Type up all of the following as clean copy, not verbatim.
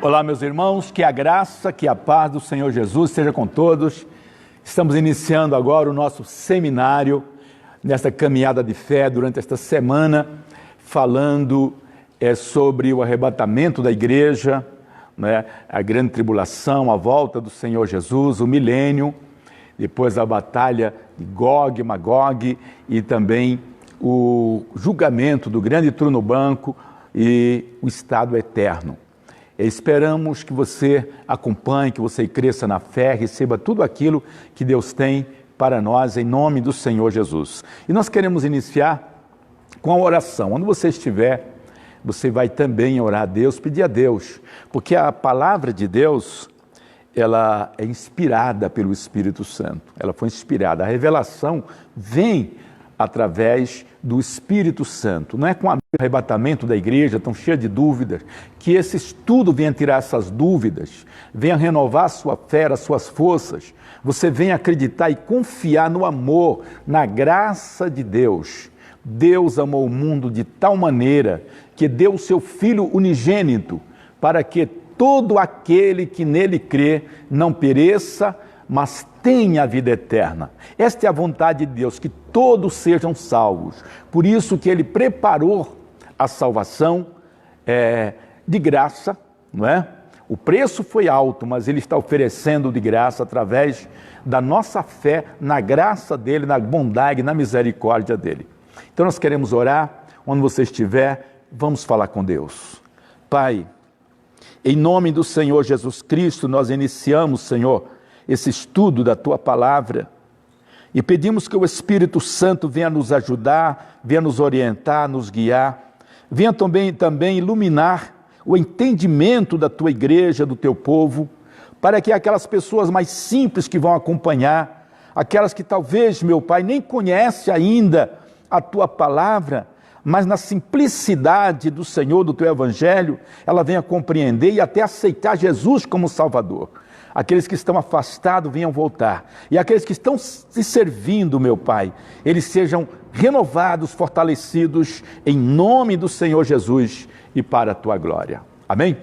Olá, meus irmãos, que a graça, que a paz do Senhor Jesus seja com todos. Estamos iniciando agora o nosso seminário, nesta caminhada de fé durante esta semana, falando sobre o arrebatamento da igreja, né, a grande tribulação, a volta do Senhor Jesus, o milênio, depois a batalha de Gog e Magog e também o julgamento do grande trono branco e o estado eterno. Esperamos que você acompanhe, que você cresça na fé, receba tudo aquilo que Deus tem para nós em nome do Senhor Jesus. E nós queremos iniciar com a oração. Onde você estiver, você vai também orar a Deus, pedir a Deus, porque a palavra de Deus, ela é inspirada pelo Espírito Santo. Ela foi inspirada. A revelação vem através do Espírito Santo. Não é com o arrebatamento da igreja, tão cheia de dúvidas, que esse estudo venha tirar essas dúvidas, venha renovar a sua fé, as suas forças. Você venha acreditar e confiar no amor, na graça de Deus. Deus amou o mundo de tal maneira que deu o seu Filho unigênito para que todo aquele que nele crê não pereça, mas tenha a vida eterna. Esta é a vontade de Deus, que todos sejam salvos. Por isso que Ele preparou a salvação de graça, não é? O preço foi alto, mas Ele está oferecendo de graça através da nossa fé na graça dEle, na bondade, na misericórdia dEle. Então nós queremos orar, onde você estiver, vamos falar com Deus. Pai, em nome do Senhor Jesus Cristo, nós iniciamos, Senhor, esse estudo da Tua Palavra e pedimos que o Espírito Santo venha nos ajudar, venha nos orientar, nos guiar, venha também iluminar o entendimento da Tua igreja, do Teu povo, para que aquelas pessoas mais simples que vão acompanhar, aquelas que talvez, meu Pai, nem conhecem ainda a Tua Palavra, mas na simplicidade do Senhor, do Teu Evangelho, ela venha compreender e até aceitar Jesus como Salvador. Aqueles que estão afastados venham voltar. E aqueles que estão se servindo, meu Pai, eles sejam renovados, fortalecidos, em nome do Senhor Jesus e para a Tua glória. Amém?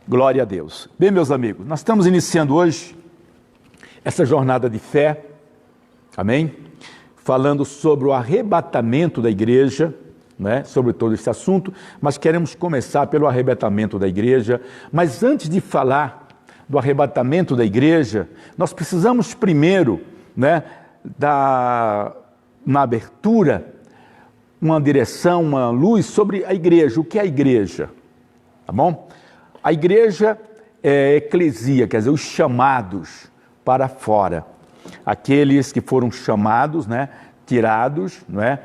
Glória a Deus. Bem, meus amigos, nós estamos iniciando hoje essa jornada de fé, amém? Falando sobre o arrebatamento da igreja, né? Sobre todo esse assunto, mas queremos começar pelo arrebatamento da igreja. Mas antes de falar do arrebatamento da igreja, nós precisamos primeiro, né, dar na abertura uma direção, uma luz sobre a igreja. O que é a igreja? Tá bom? A igreja é eclesia, quer dizer, os chamados para fora. Aqueles que foram chamados, né, tirados, né,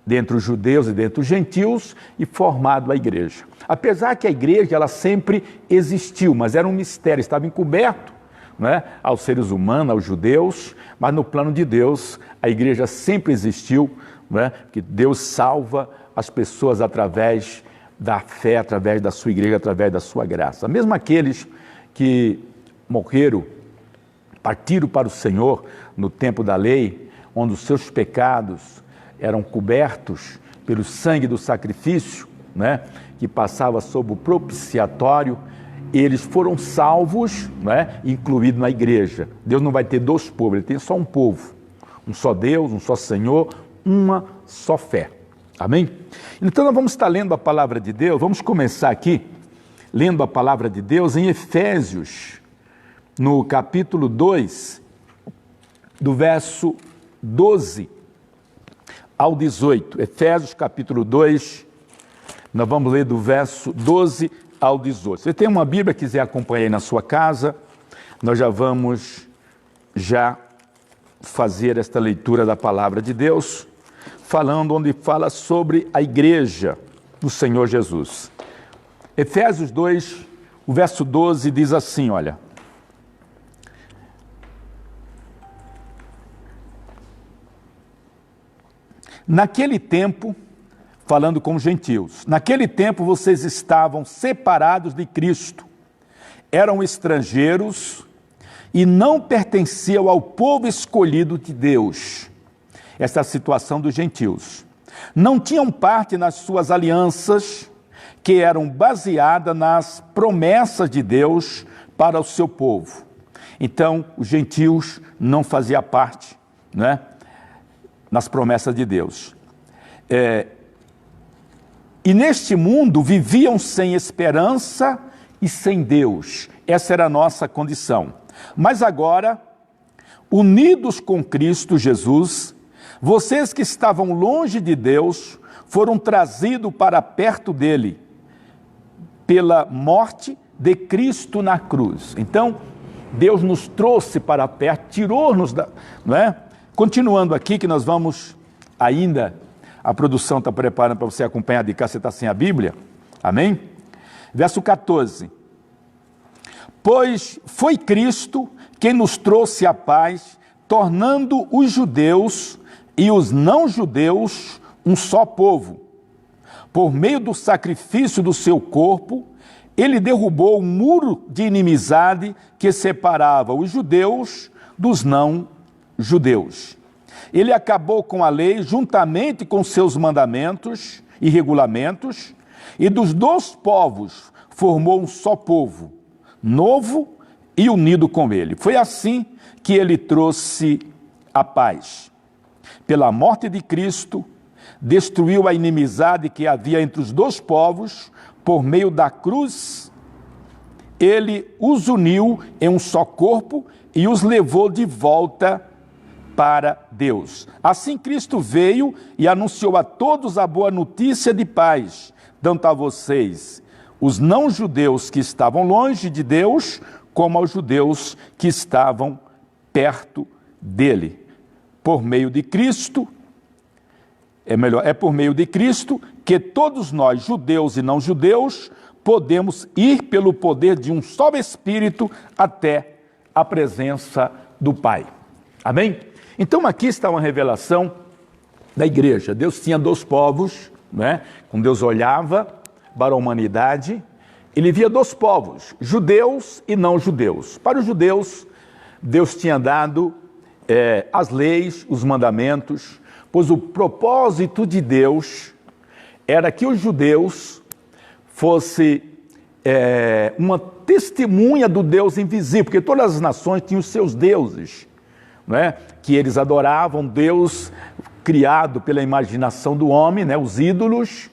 dentre os judeus e dentre os gentios e formado a igreja. Apesar que a igreja ela sempre existiu, mas era um mistério, estava encoberto, né, aos seres humanos, aos judeus, mas no plano de Deus a igreja sempre existiu, né, que Deus salva as pessoas através da fé, através da sua igreja, através da sua graça. Mesmo aqueles que morreram, partiram para o Senhor no tempo da lei, onde os seus pecados eram cobertos pelo sangue do sacrifício, né, que passava sob o propiciatório, eles foram salvos, né, incluídos na igreja. Deus não vai ter dois povos, Ele tem só um povo, um só Deus, um só Senhor, uma só fé. Amém? Então nós vamos estar lendo a palavra de Deus, vamos começar aqui, lendo a palavra de Deus em Efésios, no capítulo 2, do verso 12 ao 18. Efésios capítulo 2, nós vamos ler do verso 12 ao 18. Se você tem uma Bíblia, quiser acompanhar aí na sua casa, nós já vamos fazer esta leitura da palavra de Deus, falando onde fala sobre a igreja do Senhor Jesus. Efésios 2, o verso 12 diz assim, olha: naquele tempo, falando com os gentios, naquele tempo vocês estavam separados de Cristo, eram estrangeiros e não pertenciam ao povo escolhido de Deus. Esta é a situação dos gentios. Não tinham parte nas suas alianças que eram baseadas nas promessas de Deus para o seu povo. Então, os gentios não faziam parte, né, nas promessas de Deus. E neste mundo viviam sem esperança e sem Deus. Essa era a nossa condição. Mas agora, unidos com Cristo Jesus, vocês que estavam longe de Deus foram trazidos para perto dele pela morte de Cristo na cruz. Então, Deus nos trouxe para perto, tirou-nos da... Não é? Continuando aqui, que nós vamos ainda... A produção está preparando para você acompanhar de cá, você está sem a Bíblia. Amém? Verso 14. Pois foi Cristo quem nos trouxe a paz, tornando os judeus e os não-judeus um só povo. Por meio do sacrifício do seu corpo, ele derrubou o muro de inimizade que separava os judeus dos não-judeus. Ele acabou com a lei juntamente com seus mandamentos e regulamentos, e dos dois povos formou um só povo, novo e unido com ele. Foi assim que ele trouxe a paz. Pela morte de Cristo, destruiu a inimizade que havia entre os dois povos. Por meio da cruz, ele os uniu em um só corpo e os levou de volta para Deus. Assim Cristo veio e anunciou a todos a boa notícia de paz, tanto a vocês, os não-judeus que estavam longe de Deus, como aos judeus que estavam perto dele. Por meio de Cristo, é por meio de Cristo que todos nós, judeus e não-judeus, podemos ir pelo poder de um só Espírito até a presença do Pai. Amém? Então aqui está uma revelação da igreja. Deus tinha dois povos, né? Quando Deus olhava para a humanidade, ele via dois povos, judeus e não judeus. Para os judeus, Deus tinha dado as leis, os mandamentos, pois o propósito de Deus era que os judeus fossem uma testemunha do Deus invisível, porque todas as nações tinham os seus deuses, não é? Que eles adoravam, Deus criado pela imaginação do homem, né? Os ídolos.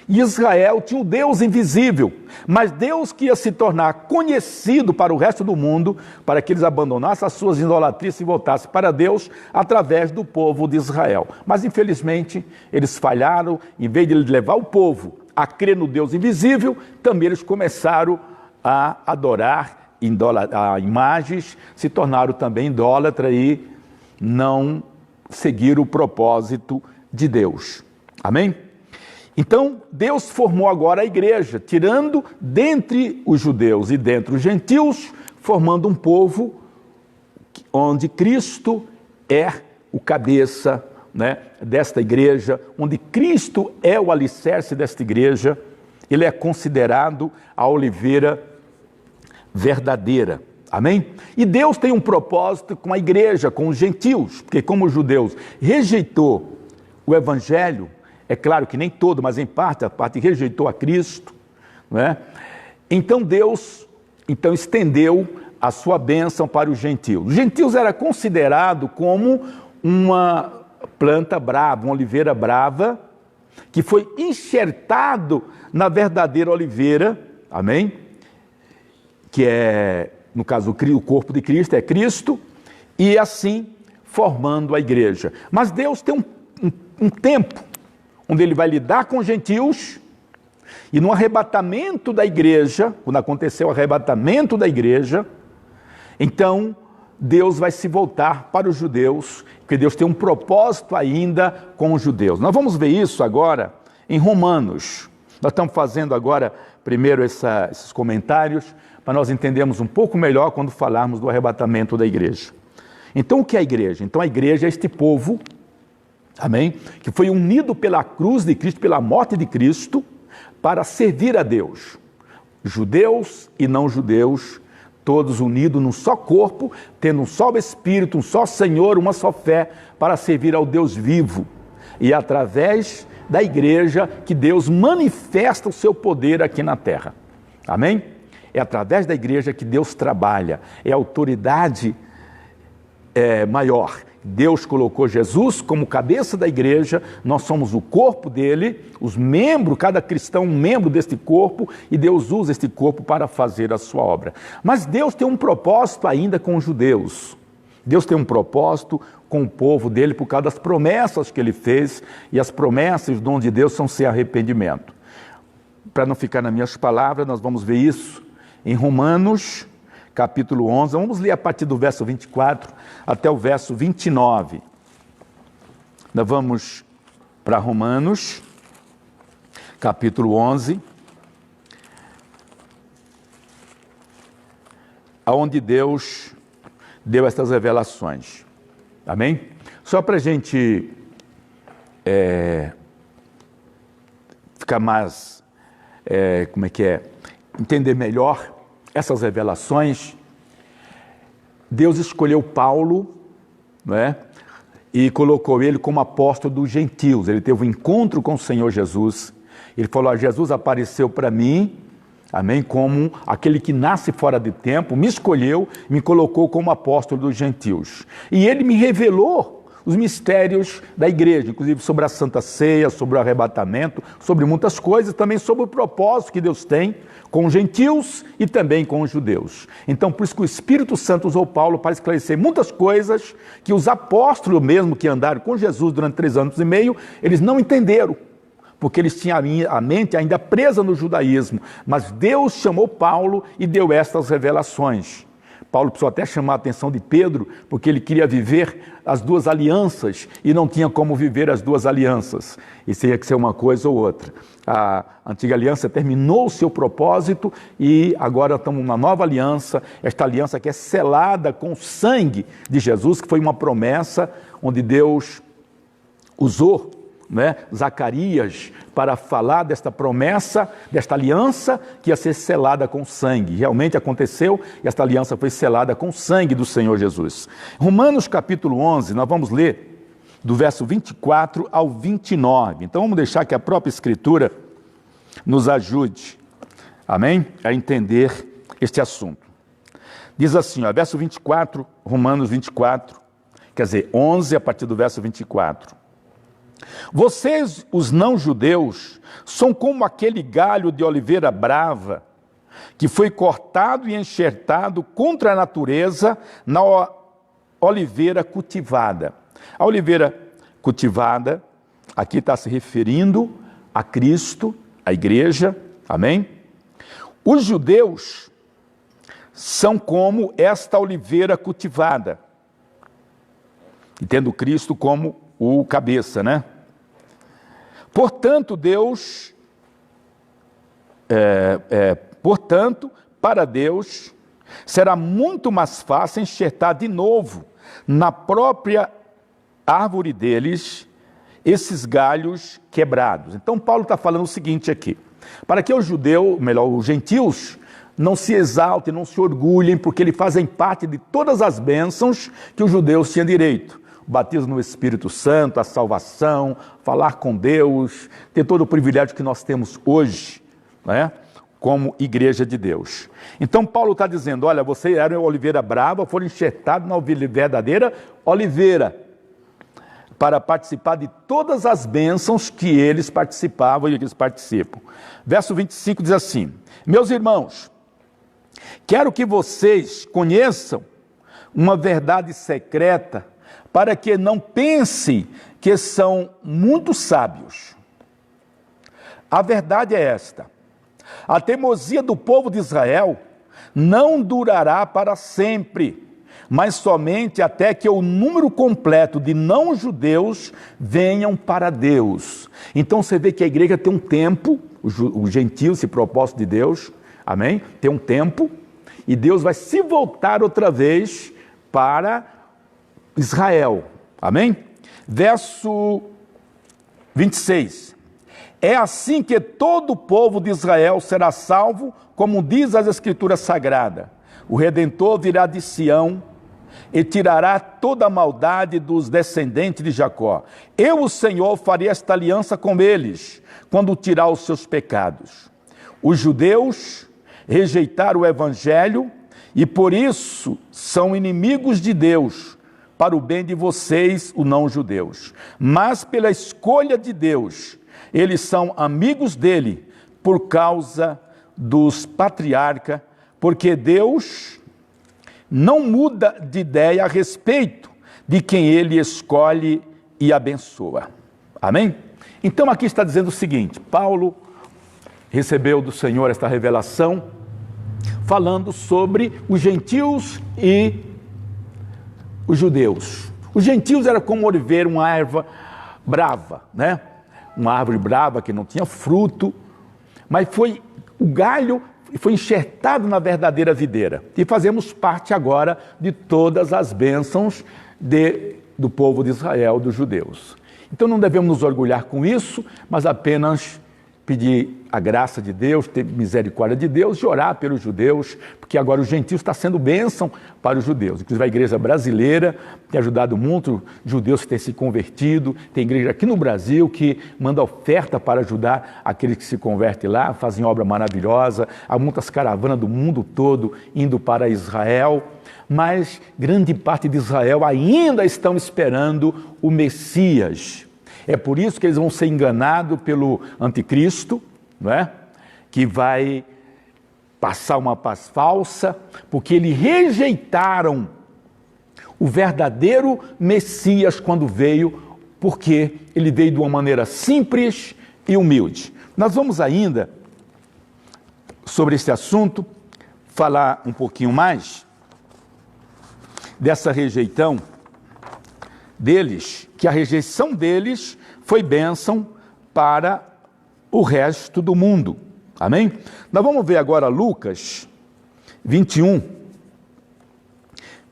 E Israel tinha um Deus invisível, mas Deus que ia se tornar conhecido para o resto do mundo, para que eles abandonassem as suas idolatrias e voltassem para Deus através do povo de Israel. Mas infelizmente eles falharam, em vez de levar o povo a crer no Deus invisível, também eles começaram a adorar a imagens, se tornaram também idólatras e não seguiram o propósito de Deus. Amém? Então, Deus formou agora a igreja, tirando dentre os judeus e dentre os gentios, formando um povo onde Cristo é o cabeça, né, desta igreja, onde Cristo é o alicerce desta igreja. Ele é considerado a oliveira verdadeira. Amém? E Deus tem um propósito com a igreja, com os gentios, porque como os judeus rejeitou o evangelho, é claro que nem todo, mas em parte, a parte rejeitou a Cristo, não é? Então Deus estendeu a sua bênção para os gentios. Os gentios era considerado como uma planta brava, uma oliveira brava, que foi enxertado na verdadeira oliveira, amém? Que é, no caso, o corpo de Cristo, é Cristo, e assim formando a igreja. Mas Deus tem um tempo onde ele vai lidar com os gentios, e no arrebatamento da igreja, quando aconteceu o arrebatamento da igreja, então Deus vai se voltar para os judeus, porque Deus tem um propósito ainda com os judeus. Nós vamos ver isso agora em Romanos. Nós estamos fazendo agora, primeiro, esses comentários, para nós entendermos um pouco melhor quando falarmos do arrebatamento da igreja. Então, o que é a igreja? Então, a igreja é este povo, amém? Que foi unido pela cruz de Cristo, pela morte de Cristo, para servir a Deus. Judeus e não judeus, todos unidos num só corpo, tendo um só Espírito, um só Senhor, uma só fé, para servir ao Deus vivo. E é através da igreja que Deus manifesta o seu poder aqui na terra. Amém? É através da igreja que Deus trabalha. É a autoridade maior. Deus colocou Jesus como cabeça da igreja, nós somos o corpo dele, os membros, cada cristão um membro deste corpo, e Deus usa este corpo para fazer a sua obra. Mas Deus tem um propósito ainda com os judeus. Deus tem um propósito com o povo dele por causa das promessas que ele fez, e as promessas do dom de Deus são sem arrependimento. Para não ficar nas minhas palavras, nós vamos ver isso em Romanos, capítulo 11, vamos ler a partir do verso 24 até o verso 29. Nós vamos para Romanos, capítulo 11, onde Deus deu estas revelações. Amém? Só para a gente ficar mais, entender melhor essas revelações, Deus escolheu Paulo, não é? E colocou ele como apóstolo dos gentios. Ele teve um encontro com o Senhor Jesus. Ele falou: Jesus apareceu para mim, amém, como aquele que nasce fora de tempo, me escolheu, me colocou como apóstolo dos gentios. E ele me revelou os mistérios da igreja, inclusive sobre a Santa Ceia, sobre o arrebatamento, sobre muitas coisas, também sobre o propósito que Deus tem com os gentios e também com os judeus. Então, por isso que o Espírito Santo usou Paulo para esclarecer muitas coisas que os apóstolos mesmo que andaram com Jesus durante 3 anos e meio, eles não entenderam, porque eles tinham a mente ainda presa no judaísmo. Mas Deus chamou Paulo e deu estas revelações. Paulo precisou até chamar a atenção de Pedro, porque ele queria viver as 2 alianças e não tinha como viver as 2 alianças. Isso tinha que ser uma coisa ou outra. A antiga aliança terminou o seu propósito e agora estamos numa nova aliança. Esta aliança que é selada com o sangue de Jesus, que foi uma promessa onde Deus usou, né, Zacarias para falar desta promessa, desta aliança que ia ser selada com sangue. Realmente aconteceu e esta aliança foi selada com o sangue do Senhor Jesus. Romanos capítulo 11, nós vamos ler do verso 24 ao 29. Então vamos deixar que a própria Escritura nos ajude, amém, a entender este assunto. Diz assim, ó, verso 24, Romanos 24, quer dizer, 11 a partir do verso 24. Vocês, os não-judeus, são como aquele galho de oliveira brava que foi cortado e enxertado contra a natureza na oliveira cultivada. A oliveira cultivada, aqui está se referindo a Cristo, a igreja, amém? Os judeus são como esta oliveira cultivada, e tendo Cristo como o cabeça, né? Portanto, para Deus, será muito mais fácil enxertar de novo na própria árvore deles esses galhos quebrados. Então, Paulo está falando o seguinte aqui: para que os gentios, não se exaltem, não se orgulhem, porque eles fazem parte de todas as bênçãos que os judeus tinham direito. O batismo no Espírito Santo, a salvação, falar com Deus, ter todo o privilégio que nós temos hoje, né, como igreja de Deus. Então Paulo está dizendo, olha, vocês eram oliveira brava, foram enxertados na verdadeira oliveira, para participar de todas as bênçãos que eles participavam e que eles participam. Verso 25 diz assim: meus irmãos, quero que vocês conheçam uma verdade secreta, para que não pensem que são muito sábios. A verdade é esta: a teimosia do povo de Israel não durará para sempre, mas somente até que o número completo de não-judeus venham para Deus. Então você vê que a igreja tem um tempo, o gentio, esse propósito de Deus, amém? Tem um tempo, e Deus vai se voltar outra vez para Israel, amém? Verso 26. É assim que todo o povo de Israel será salvo, como diz as Escrituras Sagradas. O Redentor virá de Sião, e tirará toda a maldade dos descendentes de Jacó. Eu, o Senhor, farei esta aliança com eles, quando tirar os seus pecados. Os judeus rejeitaram o evangelho e por isso são inimigos de Deus, para o bem de vocês, os não-judeus. Mas pela escolha de Deus, eles são amigos dele, por causa dos patriarcas, porque Deus não muda de ideia a respeito de quem ele escolhe e abençoa. Amém? Então aqui está dizendo o seguinte: Paulo recebeu do Senhor esta revelação, falando sobre os gentios e os judeus. Os gentios era como ver uma erva brava, né? Uma árvore brava que não tinha fruto, mas o galho foi enxertado na verdadeira videira. E fazemos parte agora de todas as bênçãos do povo de Israel, dos judeus. Então não devemos nos orgulhar com isso, mas apenas pedir a graça de Deus, ter misericórdia de Deus e orar pelos judeus, porque agora os gentios está sendo bênção para os judeus. Inclusive a igreja brasileira tem ajudado muito judeus que têm se convertido, tem igreja aqui no Brasil que manda oferta para ajudar aqueles que se convertem lá, fazem obra maravilhosa, há muitas caravanas do mundo todo indo para Israel, mas grande parte de Israel ainda estão esperando o Messias. É por isso que eles vão ser enganados pelo anticristo, não é? Que vai passar uma paz falsa, porque eles rejeitaram o verdadeiro Messias quando veio, porque ele veio de uma maneira simples e humilde. Nós vamos ainda, sobre esse assunto, falar um pouquinho mais dessa rejeição deles, que a rejeição deles foi bênção para o resto do mundo. Amém? Nós vamos ver agora Lucas 21,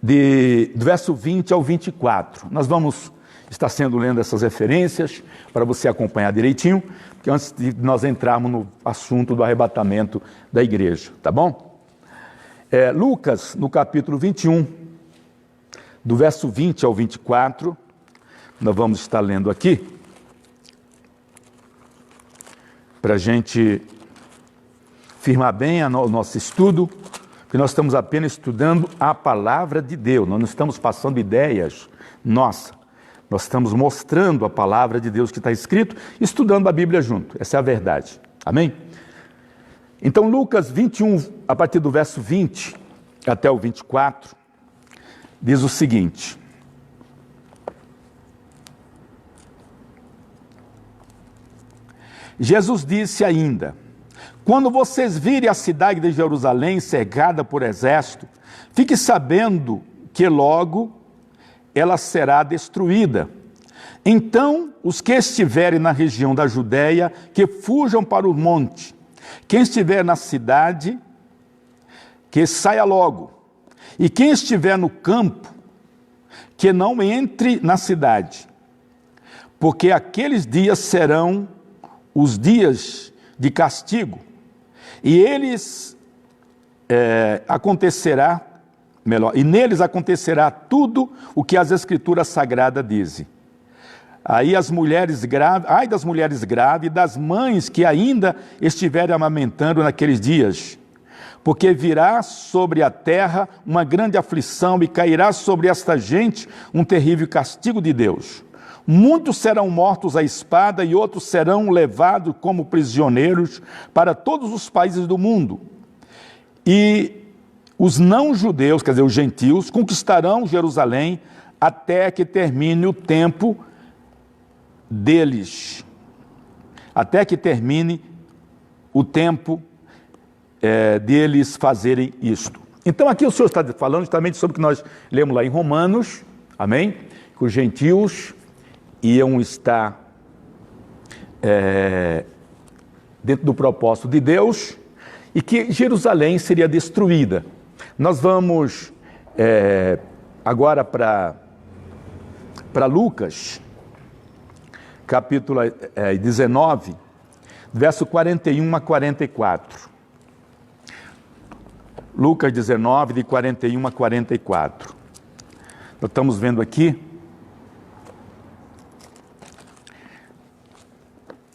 do verso 20 ao 24. Nós vamos estar lendo essas referências para você acompanhar direitinho, porque antes de nós entrarmos no assunto do arrebatamento da igreja, tá bom? Lucas, no capítulo 21, do verso 20 ao 24, nós vamos estar lendo aqui, para a gente firmar bem o nosso estudo, porque nós estamos apenas estudando a palavra de Deus, nós não estamos passando ideias nossas, nós estamos mostrando a palavra de Deus que está escrito, estudando a Bíblia junto, essa é a verdade, amém? Então Lucas 21, a partir do verso 20 até o 24, diz o seguinte: Jesus disse ainda: quando vocês virem a cidade de Jerusalém cercada por exército, fique sabendo que logo ela será destruída. Então, os que estiverem na região da Judéia, que fujam para o monte. Quem estiver na cidade, que saia logo. E quem estiver no campo, que não entre na cidade. Porque aqueles dias serão os dias de castigo, e neles acontecerá tudo o que as Escrituras Sagradas dizem. Aí as mulheres grávidas, ai das mulheres grávidas, das mães que ainda estiverem amamentando naqueles dias, porque virá sobre a terra uma grande aflição e cairá sobre esta gente um terrível castigo de Deus. Muitos serão mortos à espada e outros serão levados como prisioneiros para todos os países do mundo. E os não-judeus, quer dizer, os gentios, conquistarão Jerusalém até que termine o tempo deles. Até que termine o tempo deles fazerem isto. Então aqui o Senhor está falando justamente sobre o que nós lemos lá em Romanos, amém? Que os gentios iam estar dentro do propósito de Deus e que Jerusalém seria destruída. Nós vamos agora para Lucas, capítulo 19, verso 41 a 44. Lucas 19, de 41 a 44. Nós estamos vendo aqui.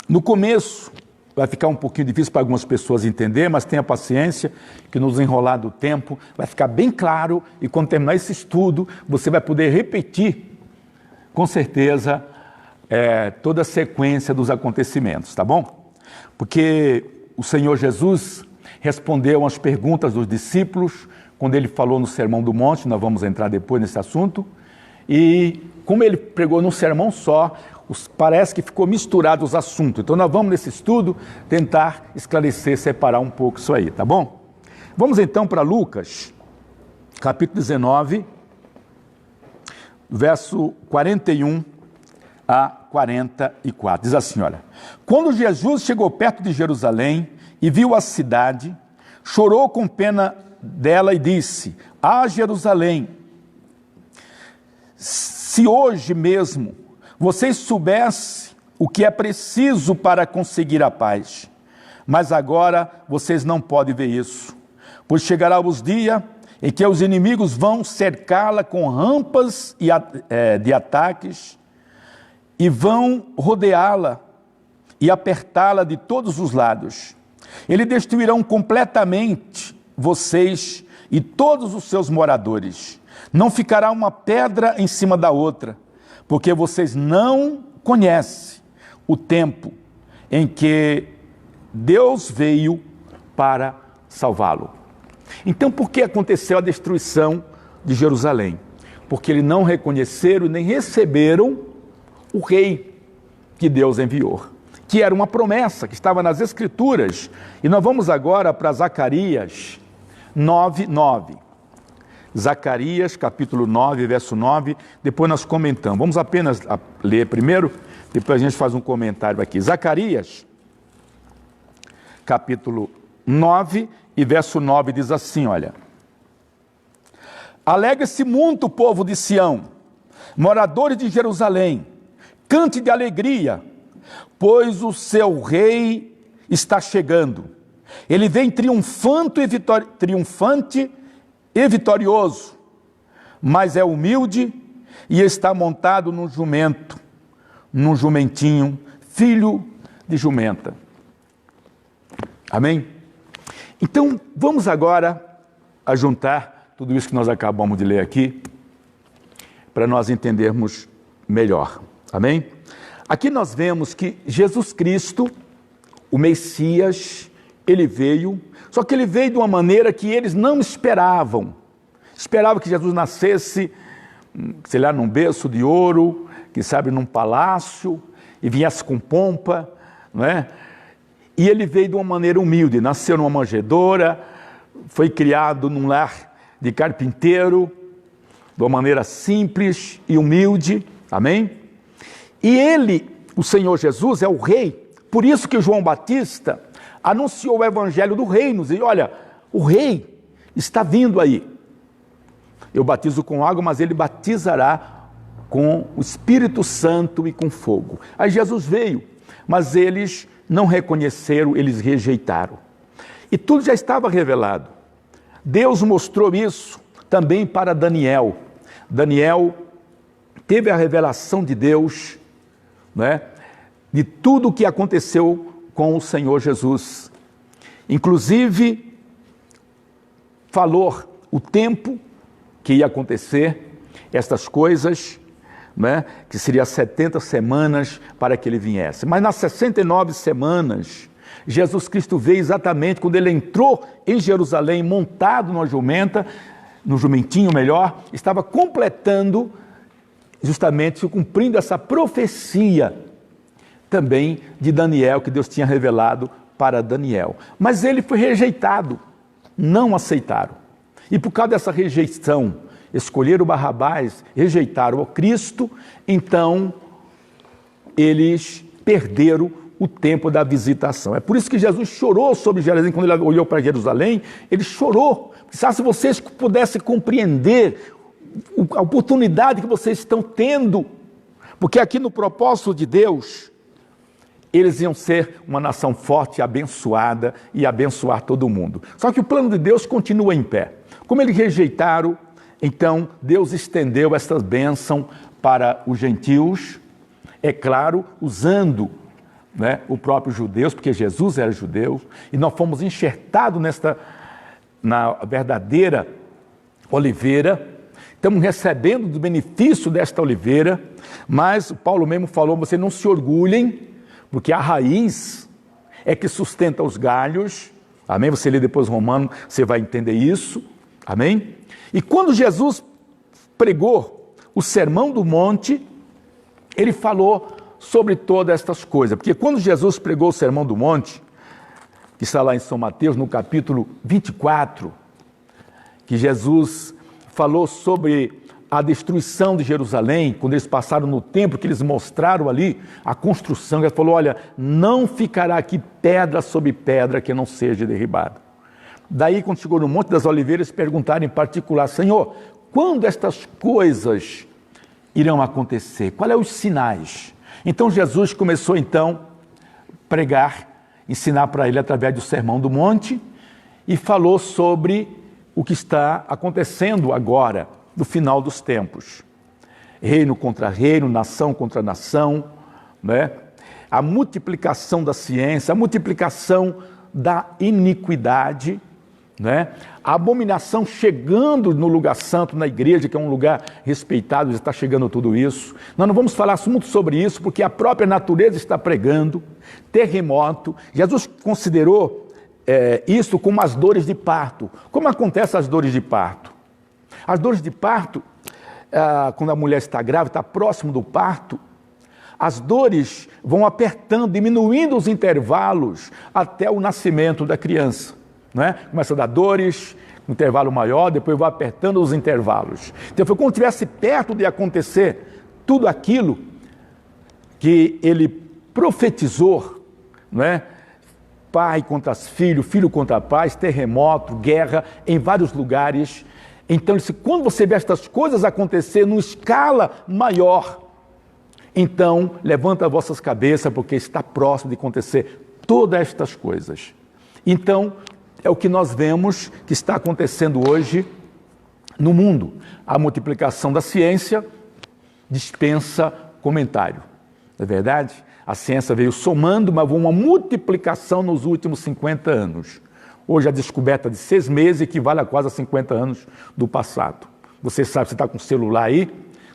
No começo, vai ficar um pouquinho difícil para algumas pessoas entender, mas tenha paciência, que no desenrolar do tempo vai ficar bem claro, e quando terminar esse estudo, você vai poder repetir, com certeza, toda a sequência dos acontecimentos, tá bom? Porque o Senhor Jesus respondeu às perguntas dos discípulos, quando ele falou no Sermão do Monte, nós vamos entrar depois nesse assunto, e como ele pregou num sermão só, parece que ficou misturado os assuntos. Então nós vamos nesse estudo tentar esclarecer, separar um pouco isso aí, tá bom? Vamos então para Lucas, capítulo 19, verso 41 a 44. Diz assim, olha: quando Jesus chegou perto de Jerusalém e viu a cidade, chorou com pena dela e disse: ah, Jerusalém, se hoje mesmo vocês soubessem o que é preciso para conseguir a paz, mas agora vocês não podem ver isso, pois chegará os dias em que os inimigos vão cercá-la com rampas de ataques e vão rodeá-la e apertá-la de todos os lados. Eles destruirão completamente vocês e todos os seus moradores. Não ficará uma pedra em cima da outra, porque vocês não conhecem o tempo em que Deus veio para salvá-lo. Então, por que aconteceu a destruição de Jerusalém? Porque eles não reconheceram nem receberam o rei que Deus enviou, que era uma promessa que estava nas Escrituras. E nós vamos agora para Zacarias 9:9. Zacarias, capítulo 9, verso 9, depois nós comentamos. Vamos apenas ler primeiro, depois a gente faz um comentário aqui. Zacarias, capítulo 9 e verso 9 diz assim, olha: alegre-se muito o povo de Sião, moradores de Jerusalém, cante de alegria, pois o seu rei está chegando. Ele vem triunfante e vitorioso, mas é humilde e está montado num jumento, num jumentinho, filho de jumenta. Amém? Então, vamos agora a juntar tudo isso que nós acabamos de ler aqui, para nós entendermos melhor. Amém? Aqui nós vemos que Jesus Cristo, o Messias, ele veio, só que ele veio de uma maneira que eles não esperavam. Esperavam que Jesus nascesse, sei lá, num berço de ouro, que sabe, num palácio, e viesse com pompa, não é? E ele veio de uma maneira humilde, nasceu numa manjedoura, foi criado num lar de carpinteiro, de uma maneira simples e humilde, amém? E ele, o Senhor Jesus, é o rei, por isso que João Batista anunciou o evangelho do reino, e olha, o rei está vindo aí. Eu batizo com água, mas ele batizará com o Espírito Santo e com fogo. Aí Jesus veio, mas eles não reconheceram, eles rejeitaram. E tudo já estava revelado. Deus mostrou isso também para Daniel. Daniel teve a revelação de Deus, né, de tudo o que aconteceu com o Senhor Jesus. Inclusive, falou o tempo que ia acontecer estas coisas, né, que seria 70 semanas para que ele viesse. Mas nas 69 semanas, Jesus Cristo veio exatamente quando ele entrou em Jerusalém, montado numa jumenta, no jumentinho melhor, estava completando, justamente cumprindo essa profecia também de Daniel, que Deus tinha revelado para Daniel. Mas ele foi rejeitado, não aceitaram. E por causa dessa rejeição, escolheram Barrabás, rejeitaram o Cristo, então eles perderam o tempo da visitação. É por isso que Jesus chorou sobre Jerusalém, quando ele olhou para Jerusalém, ele chorou. Se vocês pudessem compreender a oportunidade que vocês estão tendo, porque aqui no propósito de Deus, eles iam ser uma nação forte e abençoada e abençoar todo mundo. Só que o plano de Deus continua em pé. Como eles rejeitaram, Então, Deus estendeu essa bênção para os gentios, é claro, usando, né, o próprio judeus, porque Jesus era judeu, e nós fomos enxertados na verdadeira oliveira, estamos recebendo do benefício desta oliveira, mas Paulo mesmo falou, vocês não se orgulhem, porque a raiz é que sustenta os galhos, amém? Você lê depois Romano, você vai entender isso, amém? E quando Jesus pregou o Sermão do Monte, ele falou sobre todas estas coisas, porque quando Jesus pregou o Sermão do Monte, que está lá em São Mateus, no capítulo 24, que Jesus falou sobre a destruição de Jerusalém, quando eles passaram no templo, que eles mostraram ali a construção, ele falou, olha, não ficará aqui pedra sobre pedra que não seja derribada. Daí, quando chegou no Monte das Oliveiras, perguntaram em particular, Senhor, quando estas coisas irão acontecer? Quais são os sinais? Então Jesus começou então a pregar, ensinar para ele através do Sermão do Monte e falou sobre o que está acontecendo agora, no final dos tempos. Reino contra reino, nação contra nação, né? A multiplicação da ciência, a multiplicação da iniquidade, né? A abominação chegando no lugar santo, na igreja, que é um lugar respeitado, está chegando tudo isso. Nós não vamos falar muito sobre isso, porque a própria natureza está pregando, terremoto. Jesus considerou isso como as dores de parto. Como acontecem as dores de parto? As dores de parto, quando a mulher está grávida, está próximo do parto, as dores vão apertando, diminuindo os intervalos até o nascimento da criança. Né? Começa a dar dores, um intervalo maior, depois vai apertando os intervalos. Então foi como se estivesse perto de acontecer tudo aquilo que ele profetizou, né? Pai contra filho, filho contra pais, terremoto, guerra em vários lugares. Então ele disse, quando você vê estas coisas acontecer numa escala maior, então levanta as vossas cabeças, porque está próximo de acontecer todas estas coisas. Então, é o que nós vemos que está acontecendo hoje no mundo. A multiplicação da ciência dispensa comentário. Não é verdade? A ciência veio somando, mas houve uma multiplicação nos últimos 50 anos. Hoje a descoberta de 6 meses equivale a quase a 50 anos do passado. Você sabe, você está com o celular aí,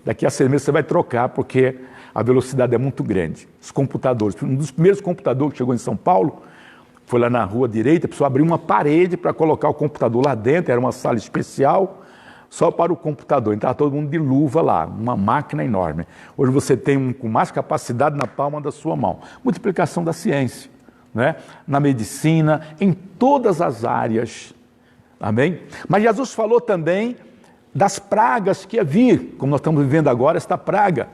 daqui a 6 meses você vai trocar, porque a velocidade é muito grande. Os computadores, um dos primeiros computadores que chegou em São Paulo, foi lá na rua direita, a pessoa abriu uma parede para colocar o computador lá dentro, era uma sala especial, só para o computador. Então estava todo mundo de luva lá, uma máquina enorme. Hoje você tem um com mais capacidade na palma da sua mão. Multiplicação da ciência, né? Na medicina, em todas as áreas. Amém? Mas Jesus falou também das pragas que ia vir, como nós estamos vivendo agora, esta praga.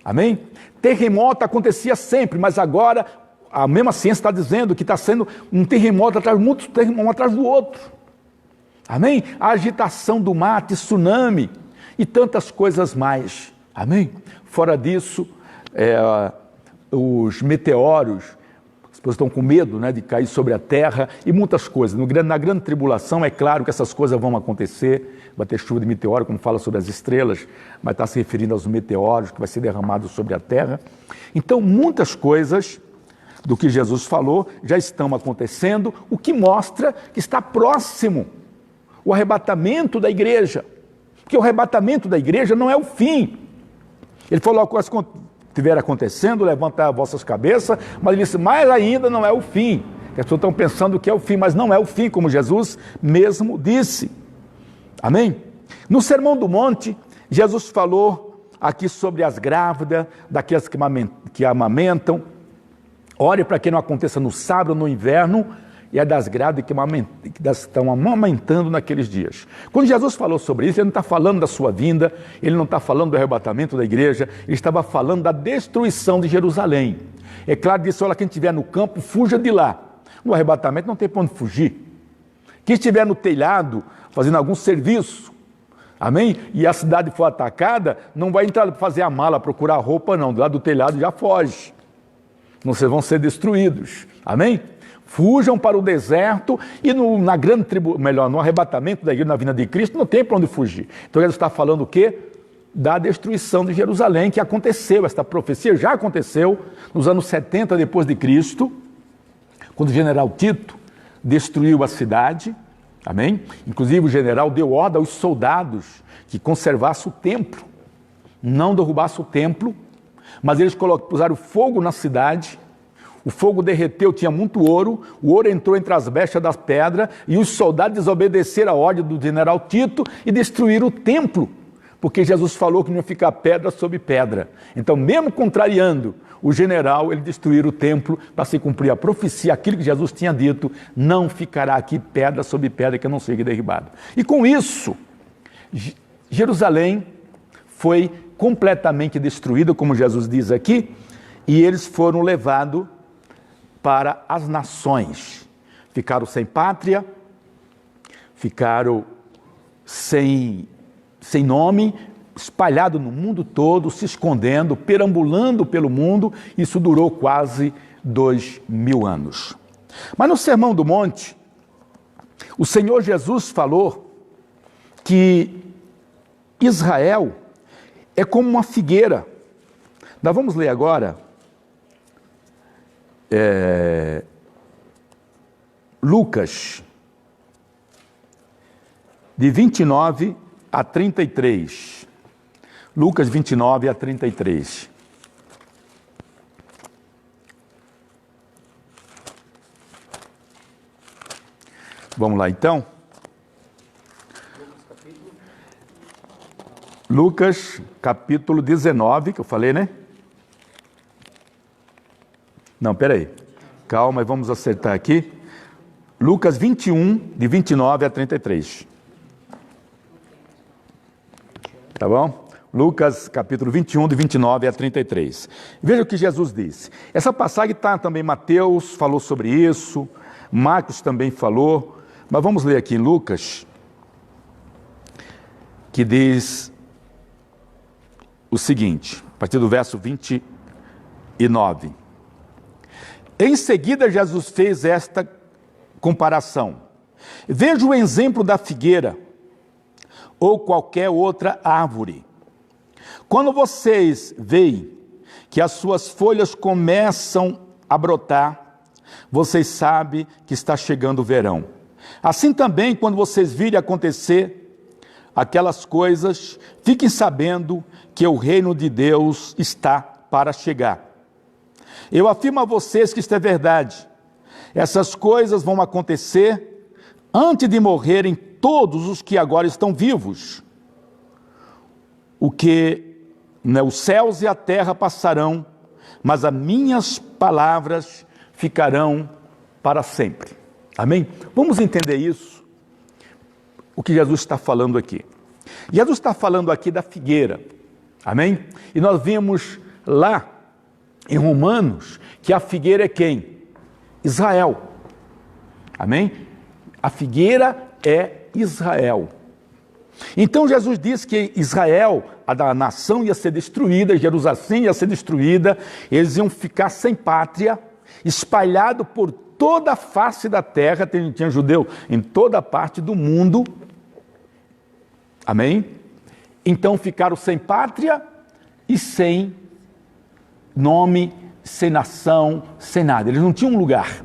Amém? Terremoto acontecia sempre, mas agora a mesma ciência está dizendo que está sendo um terremoto atrás, muitos terremotos um atrás do outro. Amém? A agitação do mar, tsunami e tantas coisas mais. Amém? Fora disso, os meteoros, as pessoas estão com medo, né, de cair sobre a terra e muitas coisas. Na grande tribulação, é claro que essas coisas vão acontecer. Vai ter chuva de meteoro, como fala sobre as estrelas, mas está se referindo aos meteoros que vai ser derramado sobre a terra. Então, muitas coisas do que Jesus falou já estão acontecendo, o que mostra que está próximo o arrebatamento da igreja, porque o arrebatamento da igreja não é o fim. Ele falou, coisas que estiver acontecendo, levantar as vossas cabeças, mas ele disse, mas ainda não é o fim. As pessoas estão pensando que é o fim, mas não é o fim, como Jesus mesmo disse. Amém? No Sermão do Monte, Jesus falou aqui sobre as grávidas, daquelas que amamentam. Ore para que não aconteça no sábado, no inverno, e é das grávidas que estão amamentando naqueles dias. Quando Jesus falou sobre isso, ele não está falando da sua vinda, ele não está falando do arrebatamento da igreja, ele estava falando da destruição de Jerusalém. É claro que disse, olha, quem estiver no campo, fuja de lá. No arrebatamento não tem para onde fugir. Quem estiver no telhado, fazendo algum serviço, amém? E a cidade for atacada, não vai entrar para fazer a mala, procurar roupa, não. Do lado do telhado já foge. Vocês vão ser destruídos. Amém? Fujam para o deserto e na grande no arrebatamento da igreja, na vinda de Cristo, não tem para onde fugir. Então ele está falando o quê? Da destruição de Jerusalém, que aconteceu, esta profecia já aconteceu nos anos 70 depois de Cristo, quando o general Tito destruiu a cidade, amém? Inclusive o general deu ordem aos soldados que conservassem o templo, não derrubassem o templo, mas eles puseram fogo na cidade. O fogo derreteu, tinha muito ouro, o ouro entrou entre as brechas das pedras e os soldados desobedeceram a ordem do general Tito e destruíram o templo, porque Jesus falou que não ia ficar pedra sobre pedra. Então, mesmo contrariando o general, ele destruiu o templo para se cumprir a profecia, aquilo que Jesus tinha dito, não ficará aqui pedra sobre pedra que não seja derribada. E com isso, Jerusalém foi completamente destruída, como Jesus diz aqui, e eles foram levados para as nações. Ficaram sem pátria, ficaram sem nome, espalhados no mundo todo, se escondendo, perambulando pelo mundo. Isso durou quase 2000 anos. Mas no Sermão do Monte, o Senhor Jesus falou que Israel é como uma figueira. Nós vamos ler agora Lucas, de 29 a 33. Lucas 29 a 33. Vamos lá então. Lucas capítulo 19, que eu falei, né? Não, peraí. Calma, vamos acertar aqui. Lucas 21, de 29 a 33. Tá bom? Lucas capítulo 21, de 29 a 33. Veja o que Jesus disse. Essa passagem está também, Mateus falou sobre isso, Marcos também falou, mas vamos ler aqui em Lucas, que diz o seguinte, a partir do verso 29. Em seguida, Jesus fez esta comparação. Veja o exemplo da figueira ou qualquer outra árvore. Quando vocês veem que as suas folhas começam a brotar, vocês sabem que está chegando o verão. Assim também, quando vocês virem acontecer aquelas coisas, fiquem sabendo que o reino de Deus está para chegar. Eu afirmo a vocês que isto é verdade. Essas coisas vão acontecer antes de morrerem todos os que agora estão vivos. Os céus e a terra passarão, mas as minhas palavras ficarão para sempre. Amém? Vamos entender isso, o que Jesus está falando aqui. Jesus está falando aqui da figueira. Amém? E nós vimos lá em Romanos que a figueira é quem? Israel. Amém? A figueira é Israel. Então Jesus disse que Israel, a nação ia ser destruída, Jerusalém ia ser destruída, eles iam ficar sem pátria, espalhado por toda a face da terra, tinha judeu em toda parte do mundo. Amém? Então ficaram sem pátria e sem nome, sem nação, sem nada. Eles não tinham um lugar.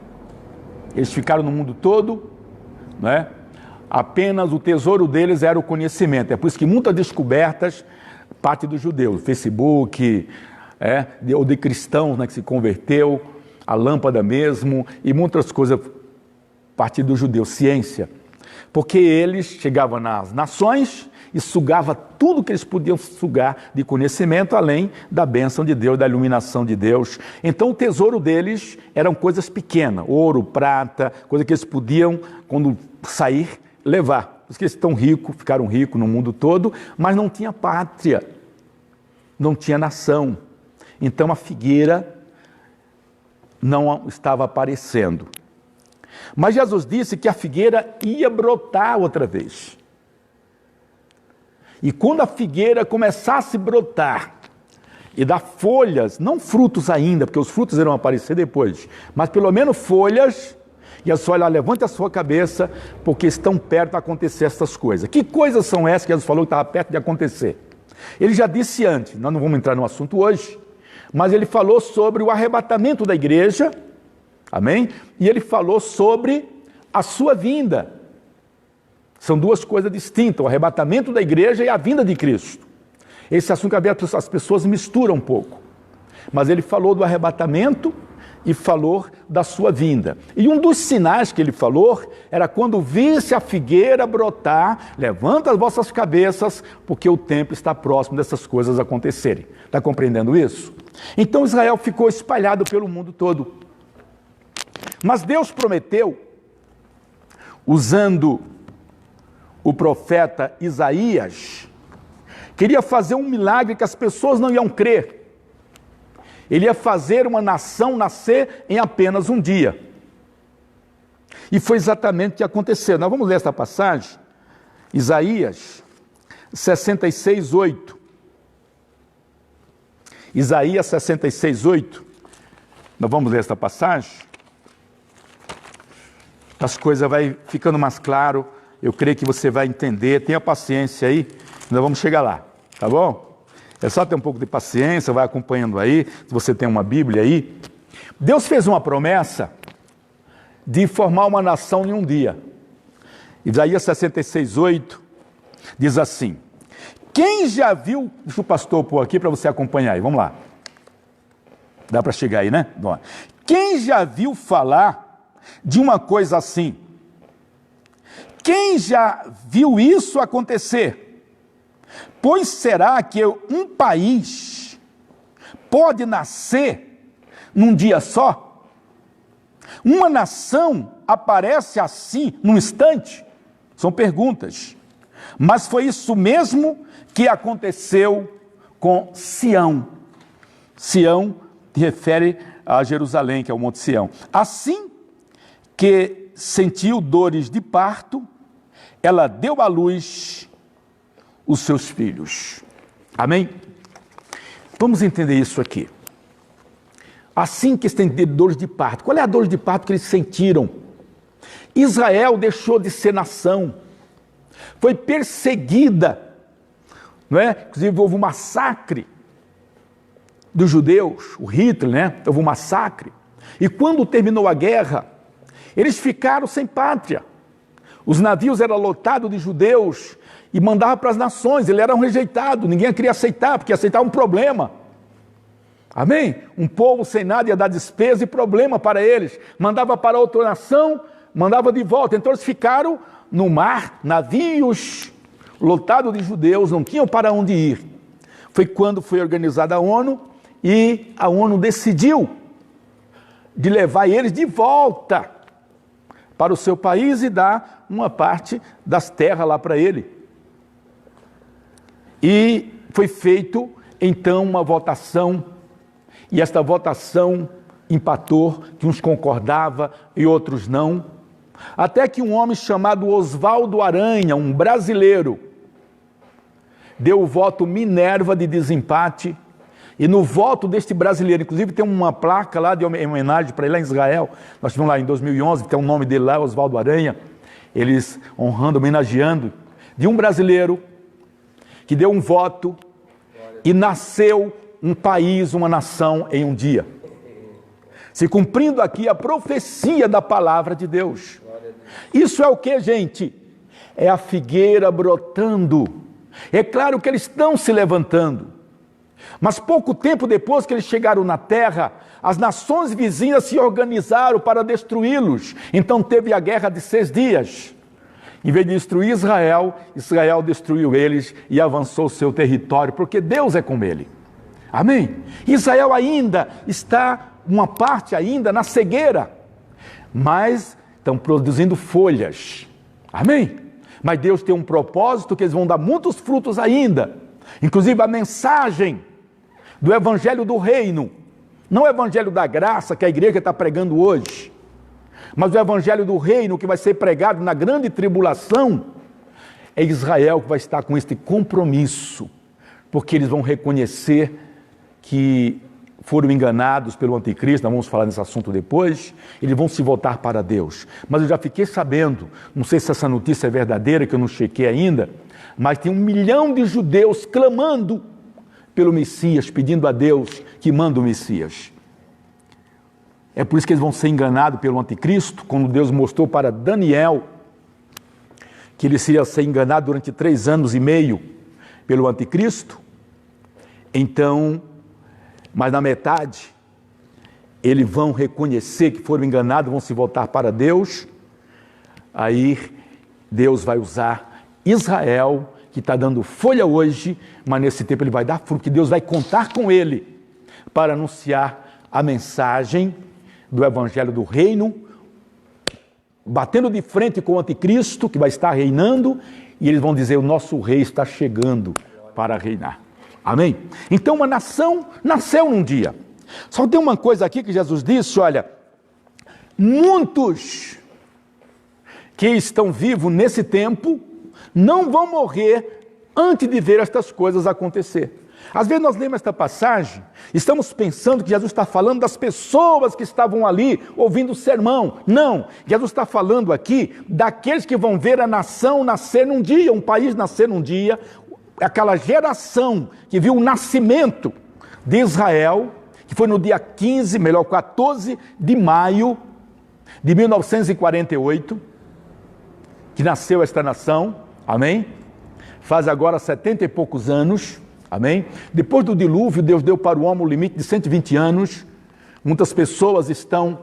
Eles ficaram no mundo todo, não é? Apenas o tesouro deles era o conhecimento. É por isso que muitas descobertas parte dos judeus, Facebook, ou de cristãos, né, que se converteu, a lâmpada mesmo, e muitas coisas parte dos judeus, ciência. Porque eles chegavam nas nações e sugavam tudo que eles podiam sugar de conhecimento, além da bênção de Deus, da iluminação de Deus. Então o tesouro deles eram coisas pequenas, ouro, prata, coisa que eles podiam, quando sair, levar. Por isso que eles estão ricos, ficaram ricos no mundo todo, mas não tinha pátria, não tinha nação. Então a figueira não estava aparecendo. Mas Jesus disse que a figueira ia brotar outra vez. E quando a figueira começasse a brotar e dar folhas, não frutos ainda, porque os frutos irão aparecer depois, mas pelo menos folhas, E a sua olha, levante a sua cabeça, porque estão perto de acontecer essas coisas. Que coisas são essas que Jesus falou que estava perto de acontecer? Ele já disse antes, nós não vamos entrar no assunto hoje, mas ele falou sobre o arrebatamento da igreja, amém? E ele falou sobre a sua vinda. São duas coisas distintas, o arrebatamento da igreja e a vinda de Cristo. Esse assunto que as pessoas misturam um pouco. Mas ele falou do arrebatamento e falou da sua vinda. E um dos sinais que ele falou era quando visse a figueira brotar, levanta as vossas cabeças, porque o tempo está próximo dessas coisas acontecerem. Está compreendendo isso? Então Israel ficou espalhado pelo mundo todo. Mas Deus prometeu, usando o profeta Isaías, queria fazer um milagre que as pessoas não iam crer. Ele ia fazer uma nação nascer em apenas um dia. E foi exatamente o que aconteceu. Nós vamos ler esta passagem, Isaías 66, 8. Isaías 66, 8. Nós vamos ler esta passagem. As coisas vão ficando mais claro. Eu creio que você vai entender. Tenha paciência aí. Nós vamos chegar lá, tá bom? É só ter um pouco de paciência, vai acompanhando aí, se você tem uma Bíblia aí. Deus fez uma promessa de formar uma nação em um dia. Isaías 66, 8 diz assim: quem já viu, deixa o pastor pôr aqui para você acompanhar aí, vamos lá. Dá para chegar aí, né? Bom, quem já viu falar de uma coisa assim? Quem já viu isso acontecer? Pois será que um país pode nascer num dia só? Uma nação aparece assim num instante? São perguntas. Mas foi isso mesmo que aconteceu com Sião. Sião se refere a Jerusalém, que é o Monte Sião. Assim que sentiu dores de parto, ela deu à luz os seus filhos. Amém? Vamos entender isso aqui. Assim que eles têm dores de parto. Qual é a dor de parto que eles sentiram? Israel deixou de ser nação. Foi perseguida. Não é? Inclusive houve um massacre dos judeus. O Hitler, né? Houve um massacre. E quando terminou a guerra, eles ficaram sem pátria. Os navios eram lotados de judeus e mandavam para as nações, eles eram rejeitados, ninguém queria aceitar, porque aceitar um problema. Amém? Um povo sem nada ia dar despesa e problema para eles. Mandava para outra nação, mandava de volta. Então eles ficaram no mar, navios lotados de judeus, não tinham para onde ir. Foi quando foi organizada a ONU e a ONU decidiu de levar eles de volta para o seu país e dar uma parte das terras lá para ele. E foi feito, então, uma votação, e esta votação empatou, que uns concordavam e outros não, até que um homem chamado Oswaldo Aranha, um brasileiro, deu o voto Minerva de desempate, e no voto deste brasileiro, inclusive tem uma placa lá de homenagem para ele lá em Israel, nós tivemos lá em 2011, tem o nome dele lá, Oswaldo Aranha, eles honrando, homenageando, de um brasileiro que deu um voto e nasceu um país, uma nação em um dia. Se cumprindo aqui a profecia da palavra de Deus. Isso é o que, gente? É a figueira brotando. É claro que eles estão se levantando. Mas pouco tempo depois que eles chegaram na terra, as nações vizinhas se organizaram para destruí-los. Então teve a guerra de 6 dias. Em vez de destruir Israel, Israel destruiu eles e avançou o seu território, porque Deus é com ele. Amém? Israel ainda está, uma parte ainda, na cegueira, mas estão produzindo folhas. Amém? Mas Deus tem um propósito que eles vão dar muitos frutos ainda. Inclusive a mensagem do Evangelho do Reino, não o Evangelho da Graça que a igreja está pregando hoje, mas o Evangelho do Reino que vai ser pregado na grande tribulação, é Israel que vai estar com este compromisso, porque eles vão reconhecer que foram enganados pelo anticristo, nós vamos falar nesse assunto depois, eles vão se voltar para Deus. Mas eu já fiquei sabendo, não sei se essa notícia é verdadeira, que eu não chequei ainda, mas tem 1 milhão de judeus clamando pelo Messias, pedindo a Deus que manda o Messias. É por isso que eles vão ser enganados pelo anticristo, quando Deus mostrou para Daniel que ele seria ser enganado durante 3 anos e meio pelo anticristo. Então, mas na metade, eles vão reconhecer que foram enganados, vão se voltar para Deus. Aí Deus vai usar Israel, que está dando folha hoje, mas nesse tempo ele vai dar fruto, que Deus vai contar com ele para anunciar a mensagem do Evangelho do Reino, batendo de frente com o anticristo, que vai estar reinando, e eles vão dizer, o nosso rei está chegando para reinar. Amém? Então uma nação nasceu num dia. Só tem uma coisa aqui que Jesus disse, olha, muitos que estão vivos nesse tempo não vão morrer antes de ver estas coisas acontecer. Às vezes nós lemos esta passagem, estamos pensando que Jesus está falando das pessoas que estavam ali ouvindo o sermão. Não, Jesus está falando aqui daqueles que vão ver a nação nascer num dia, um país nascer num dia, aquela geração que viu o nascimento de Israel, que foi no dia 14 de maio de 1948, que nasceu esta nação, amém? Faz agora 70 e poucos anos, amém? Depois do dilúvio, Deus deu para o homem o limite de 120 anos, muitas pessoas estão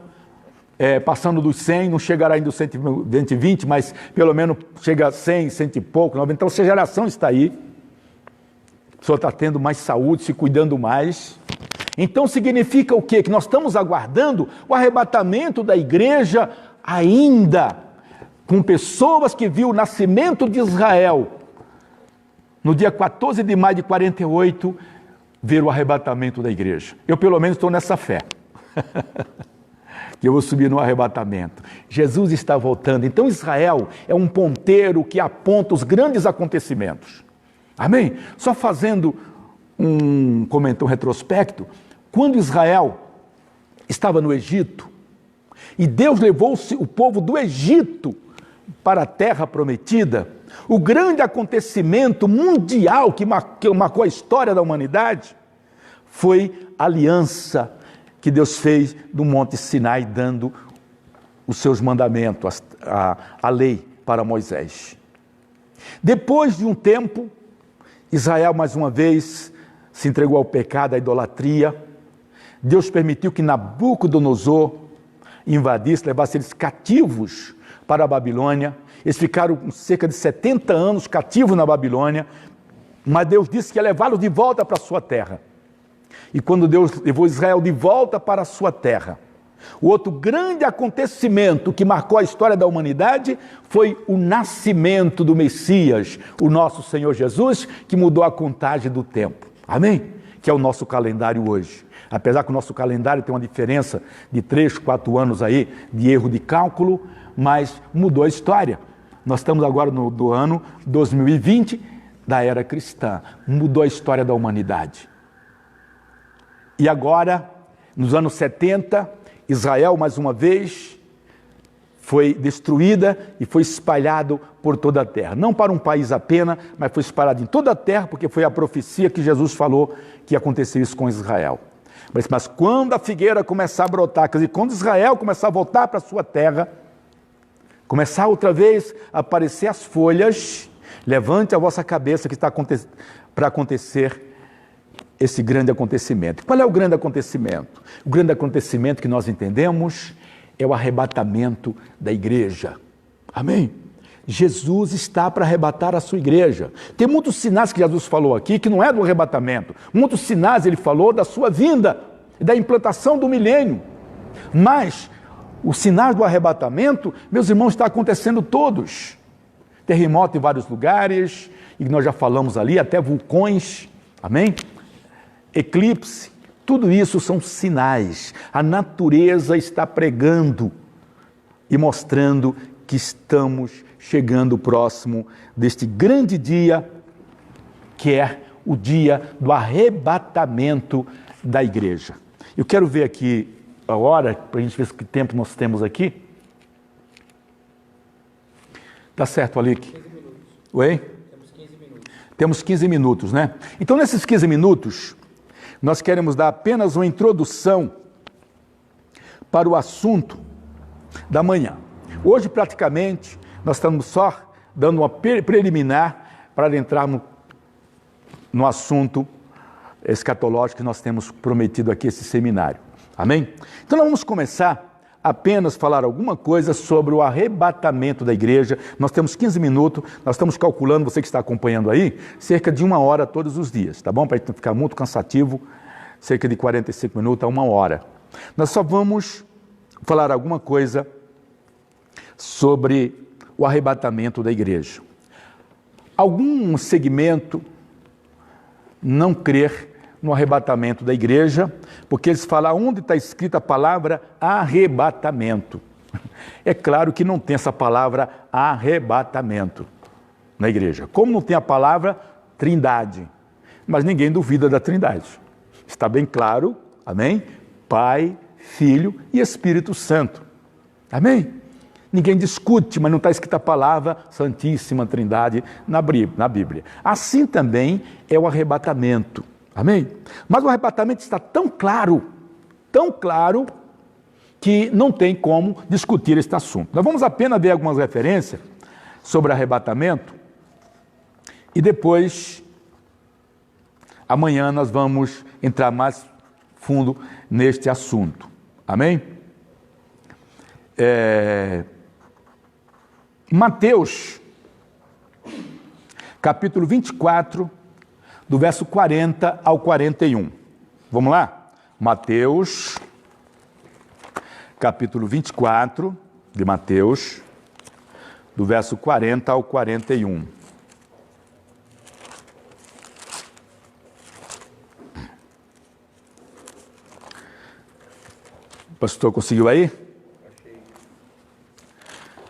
passando dos 100, não chegará ainda dos 120, mas pelo menos chega a 100, 100 e pouco, 90, então essa geração está aí, a pessoa está tendo mais saúde, se cuidando mais. Então significa o quê? Que nós estamos aguardando o arrebatamento da igreja ainda, com pessoas que viu o nascimento de Israel, no dia 14 de maio de 48, ver o arrebatamento da igreja. Eu pelo menos estou nessa fé, que eu vou subir no arrebatamento. Jesus está voltando, então Israel é um ponteiro que aponta os grandes acontecimentos. Amém? Só fazendo um retrospecto, quando Israel estava no Egito, e Deus levou o povo do Egito para a terra prometida, o grande acontecimento mundial que marcou a história da humanidade foi a aliança que Deus fez no Monte Sinai, dando os seus mandamentos, a lei para Moisés. Depois de um tempo, Israel mais uma vez se entregou ao pecado, à idolatria. Deus permitiu que Nabucodonosor invadisse, levasse eles cativos para a Babilônia. Eles ficaram cerca de 70 anos cativos na Babilônia, mas Deus disse que ia levá-los de volta para a sua terra. E quando Deus levou Israel de volta para a sua terra, o outro grande acontecimento que marcou a história da humanidade foi o nascimento do Messias, o nosso Senhor Jesus, que mudou a contagem do tempo. Amém? Que é o nosso calendário hoje. Apesar que o nosso calendário tem uma diferença de 3, 4 anos aí de erro de cálculo, mas mudou a história. Nós estamos agora no ano 2020 da era cristã. Mudou a história da humanidade. E agora, nos anos 70, Israel, mais uma vez, foi destruída e foi espalhado por toda a terra. Não para um país apenas, mas foi espalhado em toda a terra, porque foi a profecia que Jesus falou que ia acontecer isso com Israel. Mas quando a figueira começar a brotar, quer dizer, quando Israel começar a voltar para a sua terra, começar outra vez a aparecer as folhas, levante a vossa cabeça que está para acontecer esse grande acontecimento. Qual é o grande acontecimento? O grande acontecimento que nós entendemos é o arrebatamento da igreja. Amém? Jesus está para arrebatar a sua igreja. Tem muitos sinais que Jesus falou aqui que não é do arrebatamento. Muitos sinais ele falou da sua vinda, da implantação do milênio. Mas os sinais do arrebatamento, meus irmãos, está acontecendo todos. Terremoto em vários lugares, e nós já falamos ali, até vulcões. Amém? Eclipse, tudo isso são sinais. A natureza está pregando e mostrando que estamos chegando próximo deste grande dia, que é o dia do arrebatamento da igreja. Eu quero ver aqui a hora, para a gente ver que tempo nós temos aqui. Tá certo, Alic? 15 minutos. Oi? Temos 15 minutos. Temos 15 minutos, né? Então, nesses 15 minutos, nós queremos dar apenas uma introdução para o assunto da manhã. Hoje, praticamente, nós estamos só dando uma preliminar para entrarmos no assunto escatológico que nós temos prometido aqui, esse seminário. Amém? Então, nós vamos começar apenas falar alguma coisa sobre o arrebatamento da igreja. Nós temos 15 minutos, nós estamos calculando, você que está acompanhando aí, cerca de 1 hora todos os dias, tá bom? Para não ficar muito cansativo, cerca de 45 minutos a 1 hora. Nós só vamos falar alguma coisa sobre o arrebatamento da igreja. Algum segmento não crer no arrebatamento da igreja, porque eles falam onde está escrita a palavra arrebatamento. É claro que não tem essa palavra arrebatamento na igreja, como não tem a palavra trindade, mas ninguém duvida da trindade. Está bem claro, amém? Pai, Filho e Espírito Santo. Amém? Ninguém discute, mas não está escrita a palavra Santíssima Trindade na Bíblia. Assim também é o arrebatamento. Amém? Mas o arrebatamento está tão claro, que não tem como discutir este assunto. Nós vamos apenas ver algumas referências sobre arrebatamento e depois, amanhã, nós vamos entrar mais fundo neste assunto. Amém? Mateus, capítulo 24, do verso 40 ao 41. Vamos lá? Mateus, capítulo 24 de Mateus, do verso 40 ao 41. O pastor conseguiu aí?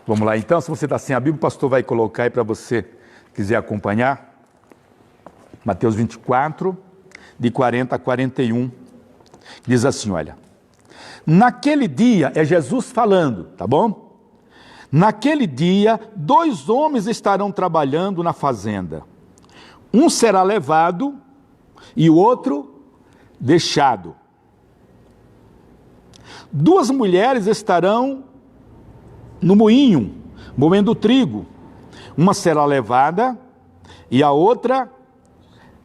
Vamos lá então, se você está sem a Bíblia, o pastor vai colocar aí para você quiser acompanhar. Mateus 24, de 40 a 41, diz assim, olha. Naquele dia, é Jesus falando, tá bom? Naquele dia, 2 homens estarão trabalhando na fazenda. Um será levado e o outro deixado. 2 mulheres estarão no moinho, moendo trigo. Uma será levada e a outra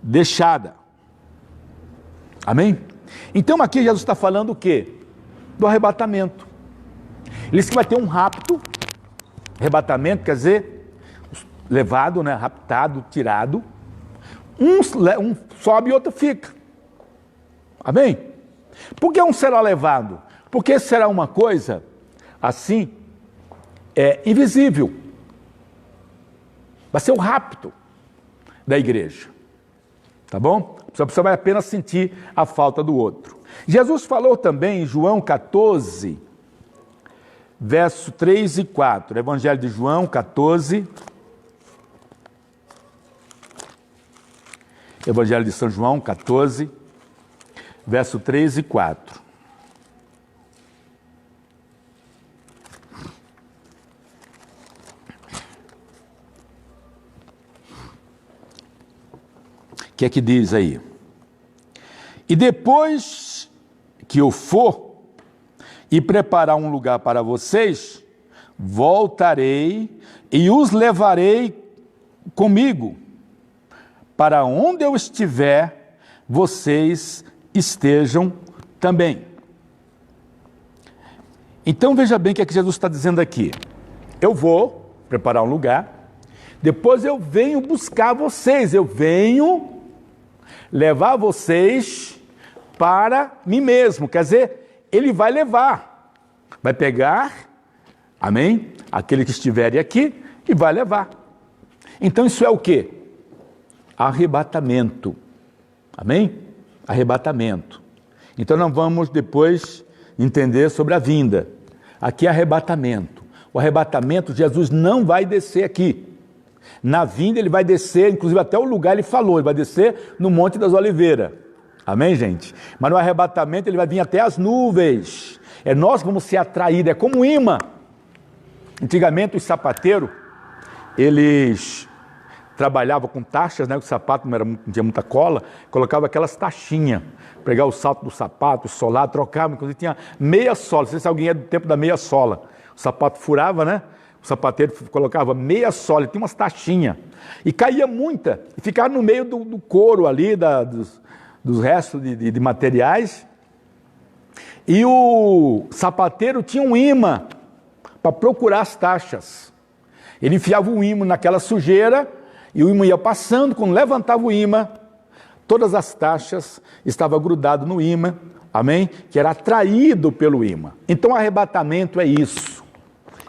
deixada. Amém? Então aqui Jesus está falando o quê? Do arrebatamento. Ele disse que vai ter um rapto. Arrebatamento quer dizer levado, né? Raptado, tirado. Um sobe e outro fica. Amém? Por que um será levado? Porque será uma coisa assim, invisível. Vai ser o rapto da igreja. Tá bom? Você vai apenas sentir a falta do outro. Jesus falou também em João 14, verso 3 e 4. Evangelho de João 14. Evangelho de São João 14, verso 3 e 4. O que é que diz aí? E depois que eu for e preparar um lugar para vocês, voltarei e os levarei comigo, para onde eu estiver, vocês estejam também. Então veja bem o que é que Jesus está dizendo aqui. Eu vou preparar um lugar, depois eu venho buscar vocês, eu venho levar vocês para mim mesmo. Quer dizer, ele vai levar, vai pegar, amém? Aquele que estiver aqui e vai levar. Então isso é o quê? Arrebatamento. Amém? Arrebatamento. Então nós vamos depois entender sobre a vinda. Aqui é arrebatamento. O arrebatamento, Jesus não vai descer aqui. Na vinda ele vai descer, inclusive até o lugar ele falou, ele vai descer no Monte das Oliveiras. Amém, gente? Mas no arrebatamento ele vai vir até as nuvens. É nós que vamos ser atraídos, é como um imã. Antigamente os sapateiros, eles trabalhavam com taxas, né? O sapato não tinha muita cola, colocava aquelas taxinhas, pegar o salto do sapato, solar, trocava, inclusive tinha meia sola, não sei se alguém é do tempo da meia sola. O sapato furava, né? O sapateiro colocava meia sola, tinha umas taxinhas, e caía muita, e ficava no meio do couro ali, dos restos de materiais, e o sapateiro tinha um imã para procurar as taxas. Ele enfiava o imã naquela sujeira, e o imã ia passando, quando levantava o imã, todas as taxas estavam grudadas no imã, amém? Que era atraído pelo imã. Então o arrebatamento é isso.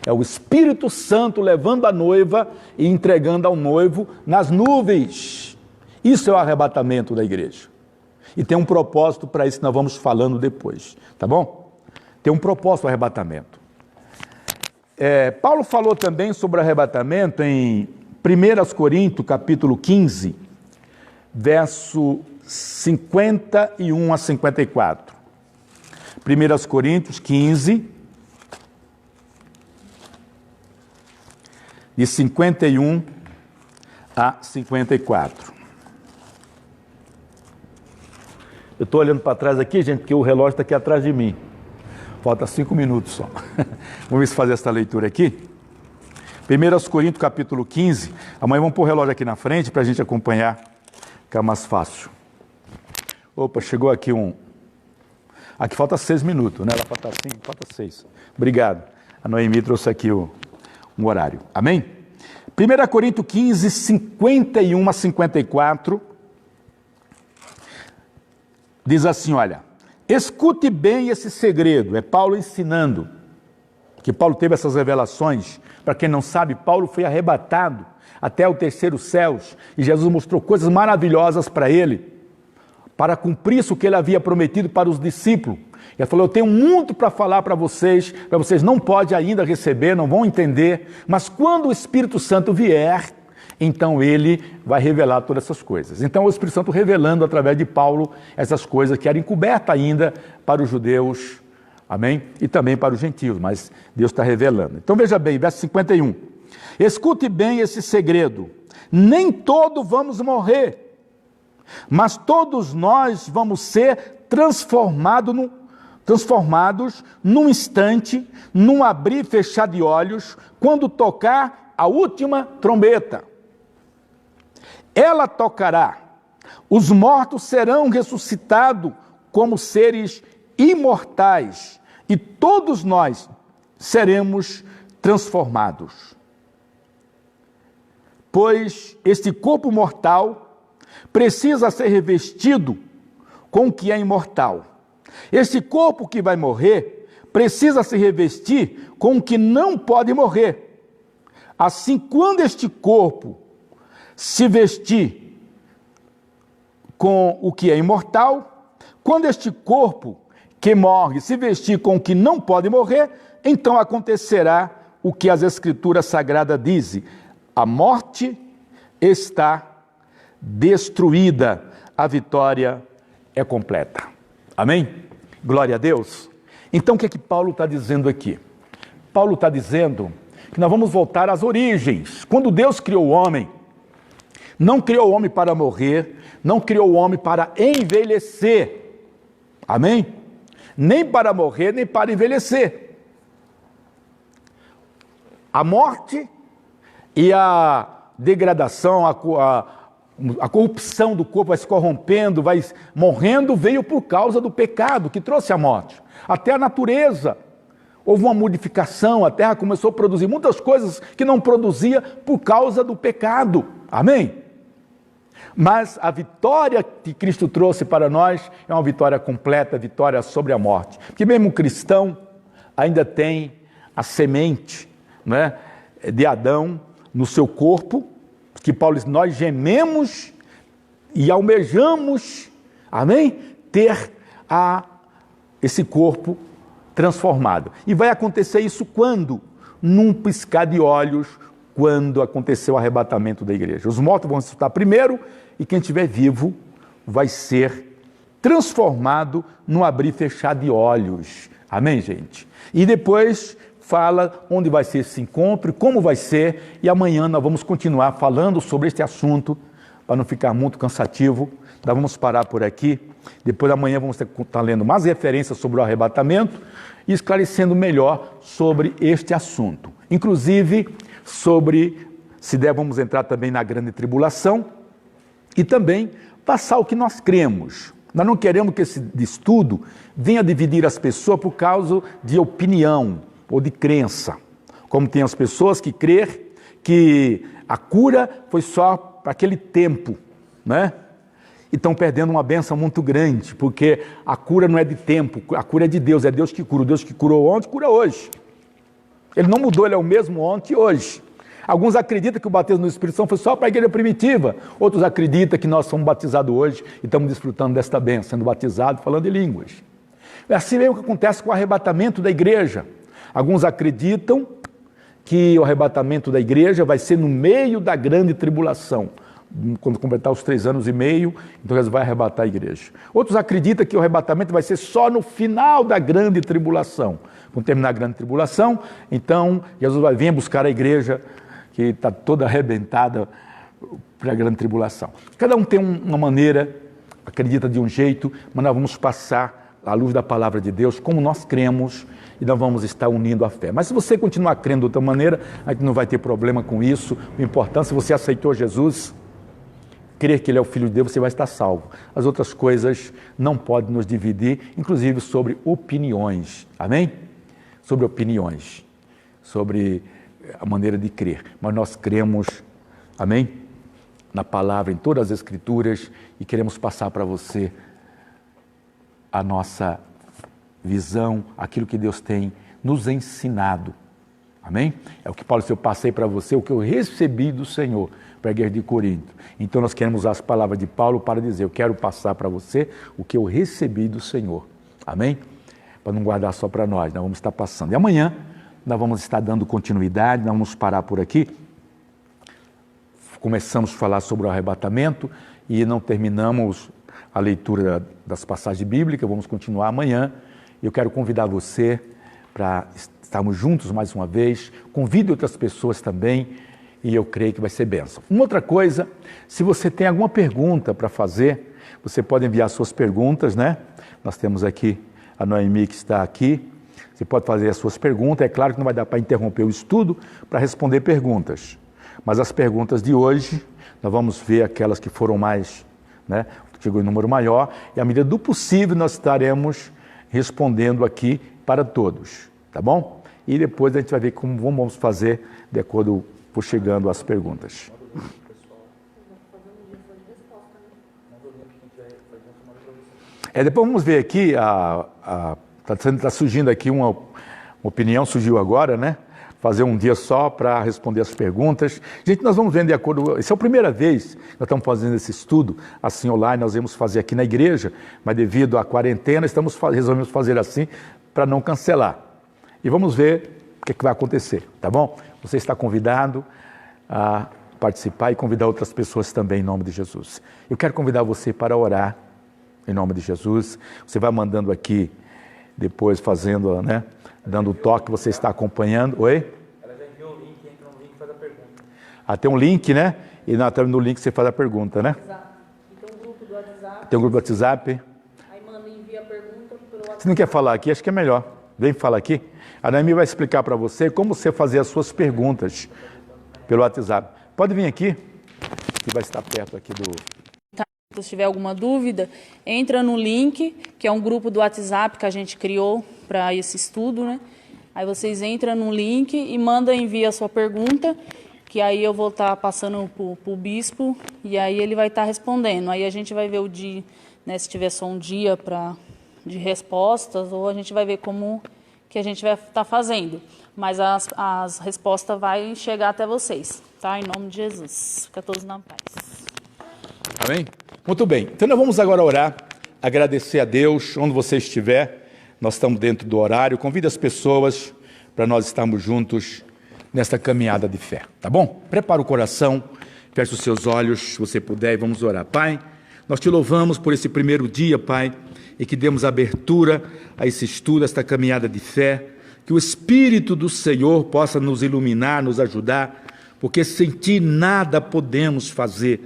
É o Espírito Santo levando a noiva e entregando ao noivo nas nuvens. Isso é o arrebatamento da igreja. E tem um propósito para isso que nós vamos falando depois, tá bom? Tem um propósito o arrebatamento. Paulo falou também sobre o arrebatamento em 1 Coríntios, capítulo 15, verso 51 a 54. 1 Coríntios 15, de 51 a 54. Eu estou olhando para trás aqui, gente, porque o relógio está aqui atrás de mim. Falta 5 minutos só. Vamos ver se fazer essa leitura aqui. 1 Coríntios, capítulo 15. Amanhã vamos pôr o relógio aqui na frente para a gente acompanhar, ficar mais fácil. Opa, chegou aqui um... Aqui falta 6 minutos, né? Ela falta 5, falta 6. Obrigado. A Noemi trouxe aqui um horário. Amém? 1 Coríntios 15, 51 a 54. Diz assim, olha... Escute bem esse segredo, é Paulo ensinando, que Paulo teve essas revelações. Para quem não sabe, Paulo foi arrebatado até o terceiro céus, e Jesus mostrou coisas maravilhosas para ele, para cumprir isso que ele havia prometido para os discípulos. Ele falou, eu tenho muito para falar para vocês não podem ainda receber, não vão entender, mas quando o Espírito Santo vier, então ele vai revelar todas essas coisas. Então o Espírito Santo revelando através de Paulo essas coisas que eram encobertas ainda para os judeus, amém? E também para os gentios, mas Deus está revelando. Então veja bem, verso 51. Escute bem esse segredo. Nem todos vamos morrer, mas todos nós vamos ser transformados num instante, num abrir e fechar de olhos, quando tocar a última trombeta. Ela tocará, os mortos serão ressuscitados como seres imortais, e todos nós seremos transformados. Pois este corpo mortal precisa ser revestido com o que é imortal. Este corpo que vai morrer precisa se revestir com o que não pode morrer. Assim, quando este corpo se vestir com o que é imortal, quando este corpo que morre se vestir com o que não pode morrer, então acontecerá o que as Escrituras Sagradas dizem: a morte está destruída, a vitória é completa. Amém? Glória a Deus. Então o que é que Paulo está dizendo aqui? Paulo está dizendo que nós vamos voltar às origens. Quando Deus criou o homem, não criou o homem para morrer, não criou o homem para envelhecer. Amém? Nem para morrer, nem para envelhecer. A morte e a degradação, a corrupção do corpo vai se corrompendo, vai morrendo, veio por causa do pecado que trouxe a morte. Até a natureza, houve uma modificação, a terra começou a produzir muitas coisas que não produzia por causa do pecado. Amém? Mas a vitória que Cristo trouxe para nós é uma vitória completa, vitória sobre a morte. Porque mesmo o cristão ainda tem a semente, né, de Adão no seu corpo, que Paulo diz, nós gememos e almejamos, amém? Ter esse corpo transformado. E vai acontecer isso quando? Num piscar de olhos, quando acontecer o arrebatamento da igreja. Os mortos vão ressuscitar primeiro e quem estiver vivo vai ser transformado no abrir e fechar de olhos. Amém, gente? E depois fala onde vai ser esse encontro, como vai ser, e amanhã nós vamos continuar falando sobre este assunto, para não ficar muito cansativo. Nós vamos parar por aqui. Depois amanhã vamos estar lendo mais referências sobre o arrebatamento e esclarecendo melhor sobre este assunto. Inclusive sobre se devemos entrar também na grande tribulação e também passar o que nós cremos. Nós não queremos que esse estudo venha dividir as pessoas por causa de opinião ou de crença. Como tem as pessoas que creem que a cura foi só para aquele tempo, né? E estão perdendo uma bênção muito grande, porque a cura não é de tempo, a cura é de Deus, é Deus que cura. O Deus que curou ontem, cura hoje. Ele não mudou, ele é o mesmo ontem e hoje. Alguns acreditam que o batismo no Espírito Santo foi só para a igreja primitiva, outros acreditam que nós somos batizados hoje e estamos desfrutando desta bênção, sendo batizados, falando em línguas. É assim mesmo que acontece com o arrebatamento da igreja. Alguns acreditam que o arrebatamento da igreja vai ser no meio da grande tribulação. Quando completar os 3 anos e meio, então Jesus vai arrebatar a igreja. Outros acreditam que o arrebatamento vai ser só no final da grande tribulação. Quando terminar a grande tribulação, então Jesus vai vir buscar a igreja que está toda arrebentada para a grande tribulação. Cada um tem uma maneira, acredita de um jeito, mas nós vamos passar à luz da palavra de Deus como nós cremos e nós vamos estar unindo a fé. Mas se você continuar crendo de outra maneira, a gente não vai ter problema com isso. O importante, se você aceitou Jesus, crer que Ele é o Filho de Deus, você vai estar salvo. As outras coisas não podem nos dividir, inclusive sobre opiniões. Amém? Sobre opiniões, sobre a maneira de crer. Mas nós cremos, amém? Na palavra, em todas as Escrituras, e queremos passar para você a nossa visão, aquilo que Deus tem nos ensinado. Amém? É o que Paulo disse, eu passei para você, o que eu recebi do Senhor, para a igreja de Corinto. Então nós queremos usar as palavras de Paulo para dizer, eu quero passar para você o que eu recebi do Senhor. Amém? Para não guardar só para nós, nós vamos estar passando. E amanhã nós vamos estar dando continuidade, nós vamos parar por aqui. Começamos a falar sobre o arrebatamento e não terminamos a leitura das passagens bíblicas, vamos continuar amanhã. Eu quero convidar você para estarmos juntos mais uma vez, convide outras pessoas também e eu creio que vai ser bênção. Uma outra coisa, se você tem alguma pergunta para fazer, você pode enviar suas perguntas, né? Nós temos aqui a Noemi que está aqui, você pode fazer as suas perguntas, é claro que não vai dar para interromper o estudo para responder perguntas, mas as perguntas de hoje, nós vamos ver aquelas que foram mais, né? Chegou em número maior, e à medida do possível nós estaremos respondendo aqui para todos, tá bom? E depois a gente vai ver como vamos fazer de acordo por chegando as perguntas. Depois vamos ver aqui, está surgindo aqui uma opinião, surgiu agora, né? Fazer um dia só para responder as perguntas. Gente, nós vamos vendo de acordo... Essa é a primeira vez que nós estamos fazendo esse estudo, assim online, nós íamos fazer aqui na igreja, mas devido à quarentena, resolvemos fazer assim para não cancelar. E vamos ver o que vai acontecer, tá bom? Você está convidado a participar e convidar outras pessoas também em nome de Jesus. Eu quero convidar você para orar em nome de Jesus. Você vai mandando aqui, depois fazendo, né? Dando o toque, você está acompanhando. Oi? Ela já enviou o link, entra no link e faz a pergunta. Tem um link, né? E no link você faz a pergunta, né? Exato. E tem um grupo do WhatsApp. Tem um grupo do WhatsApp. Aí manda e envia a pergunta pelo WhatsApp. Você não quer falar aqui? Acho que é melhor. Vem falar aqui. A Noemi vai explicar para você como você fazer as suas perguntas pelo WhatsApp. Pode vir aqui, que vai estar perto aqui do... Se tiver alguma dúvida, entra no link, que é um grupo do WhatsApp que a gente criou para esse estudo, né? Aí vocês entram no link e envia a sua pergunta, que aí eu vou estar passando para o bispo e aí ele vai estar respondendo. Aí a gente vai ver o dia, né, se tiver só um dia de respostas, ou a gente vai ver como que a gente vai estar fazendo. Mas as respostas vão chegar até vocês, tá? Em nome de Jesus. Fica todos na paz. Amém? Muito bem. Então nós vamos agora orar, agradecer a Deus, onde você estiver. Nós estamos dentro do horário. Convide as pessoas para nós estarmos juntos nesta caminhada de fé, tá bom? Prepara o coração, feche os seus olhos, se você puder, e vamos orar. Pai, Nós te louvamos por esse primeiro dia, Pai, e que demos abertura a esse estudo, a esta caminhada de fé, que o Espírito do Senhor possa nos iluminar, nos ajudar, porque sem Ti nada podemos fazer.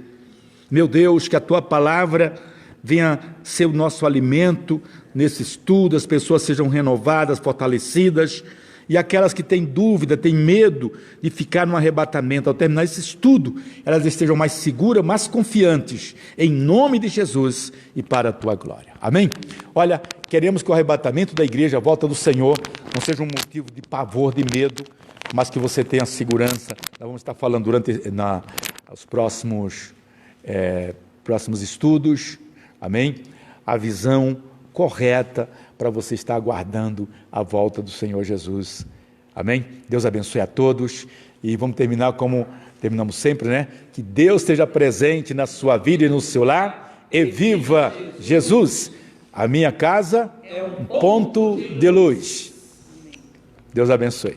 Meu Deus, que a Tua palavra venha ser o nosso alimento nesse estudo, as pessoas sejam renovadas, fortalecidas, e aquelas que têm dúvida, têm medo de ficar no arrebatamento, ao terminar esse estudo, elas estejam mais seguras, mais confiantes, em nome de Jesus e para a Tua glória. Amém? Olha, queremos que o arrebatamento da igreja, a volta do Senhor, não seja um motivo de pavor, de medo, mas que você tenha segurança. Nós vamos estar falando durante os próximos estudos, amém? A visão correta para você estar aguardando a volta do Senhor Jesus. Amém? Deus abençoe a todos e vamos terminar como terminamos sempre, né? Que Deus esteja presente na sua vida e no seu lar e viva Jesus! A minha casa é um ponto de luz. Deus abençoe.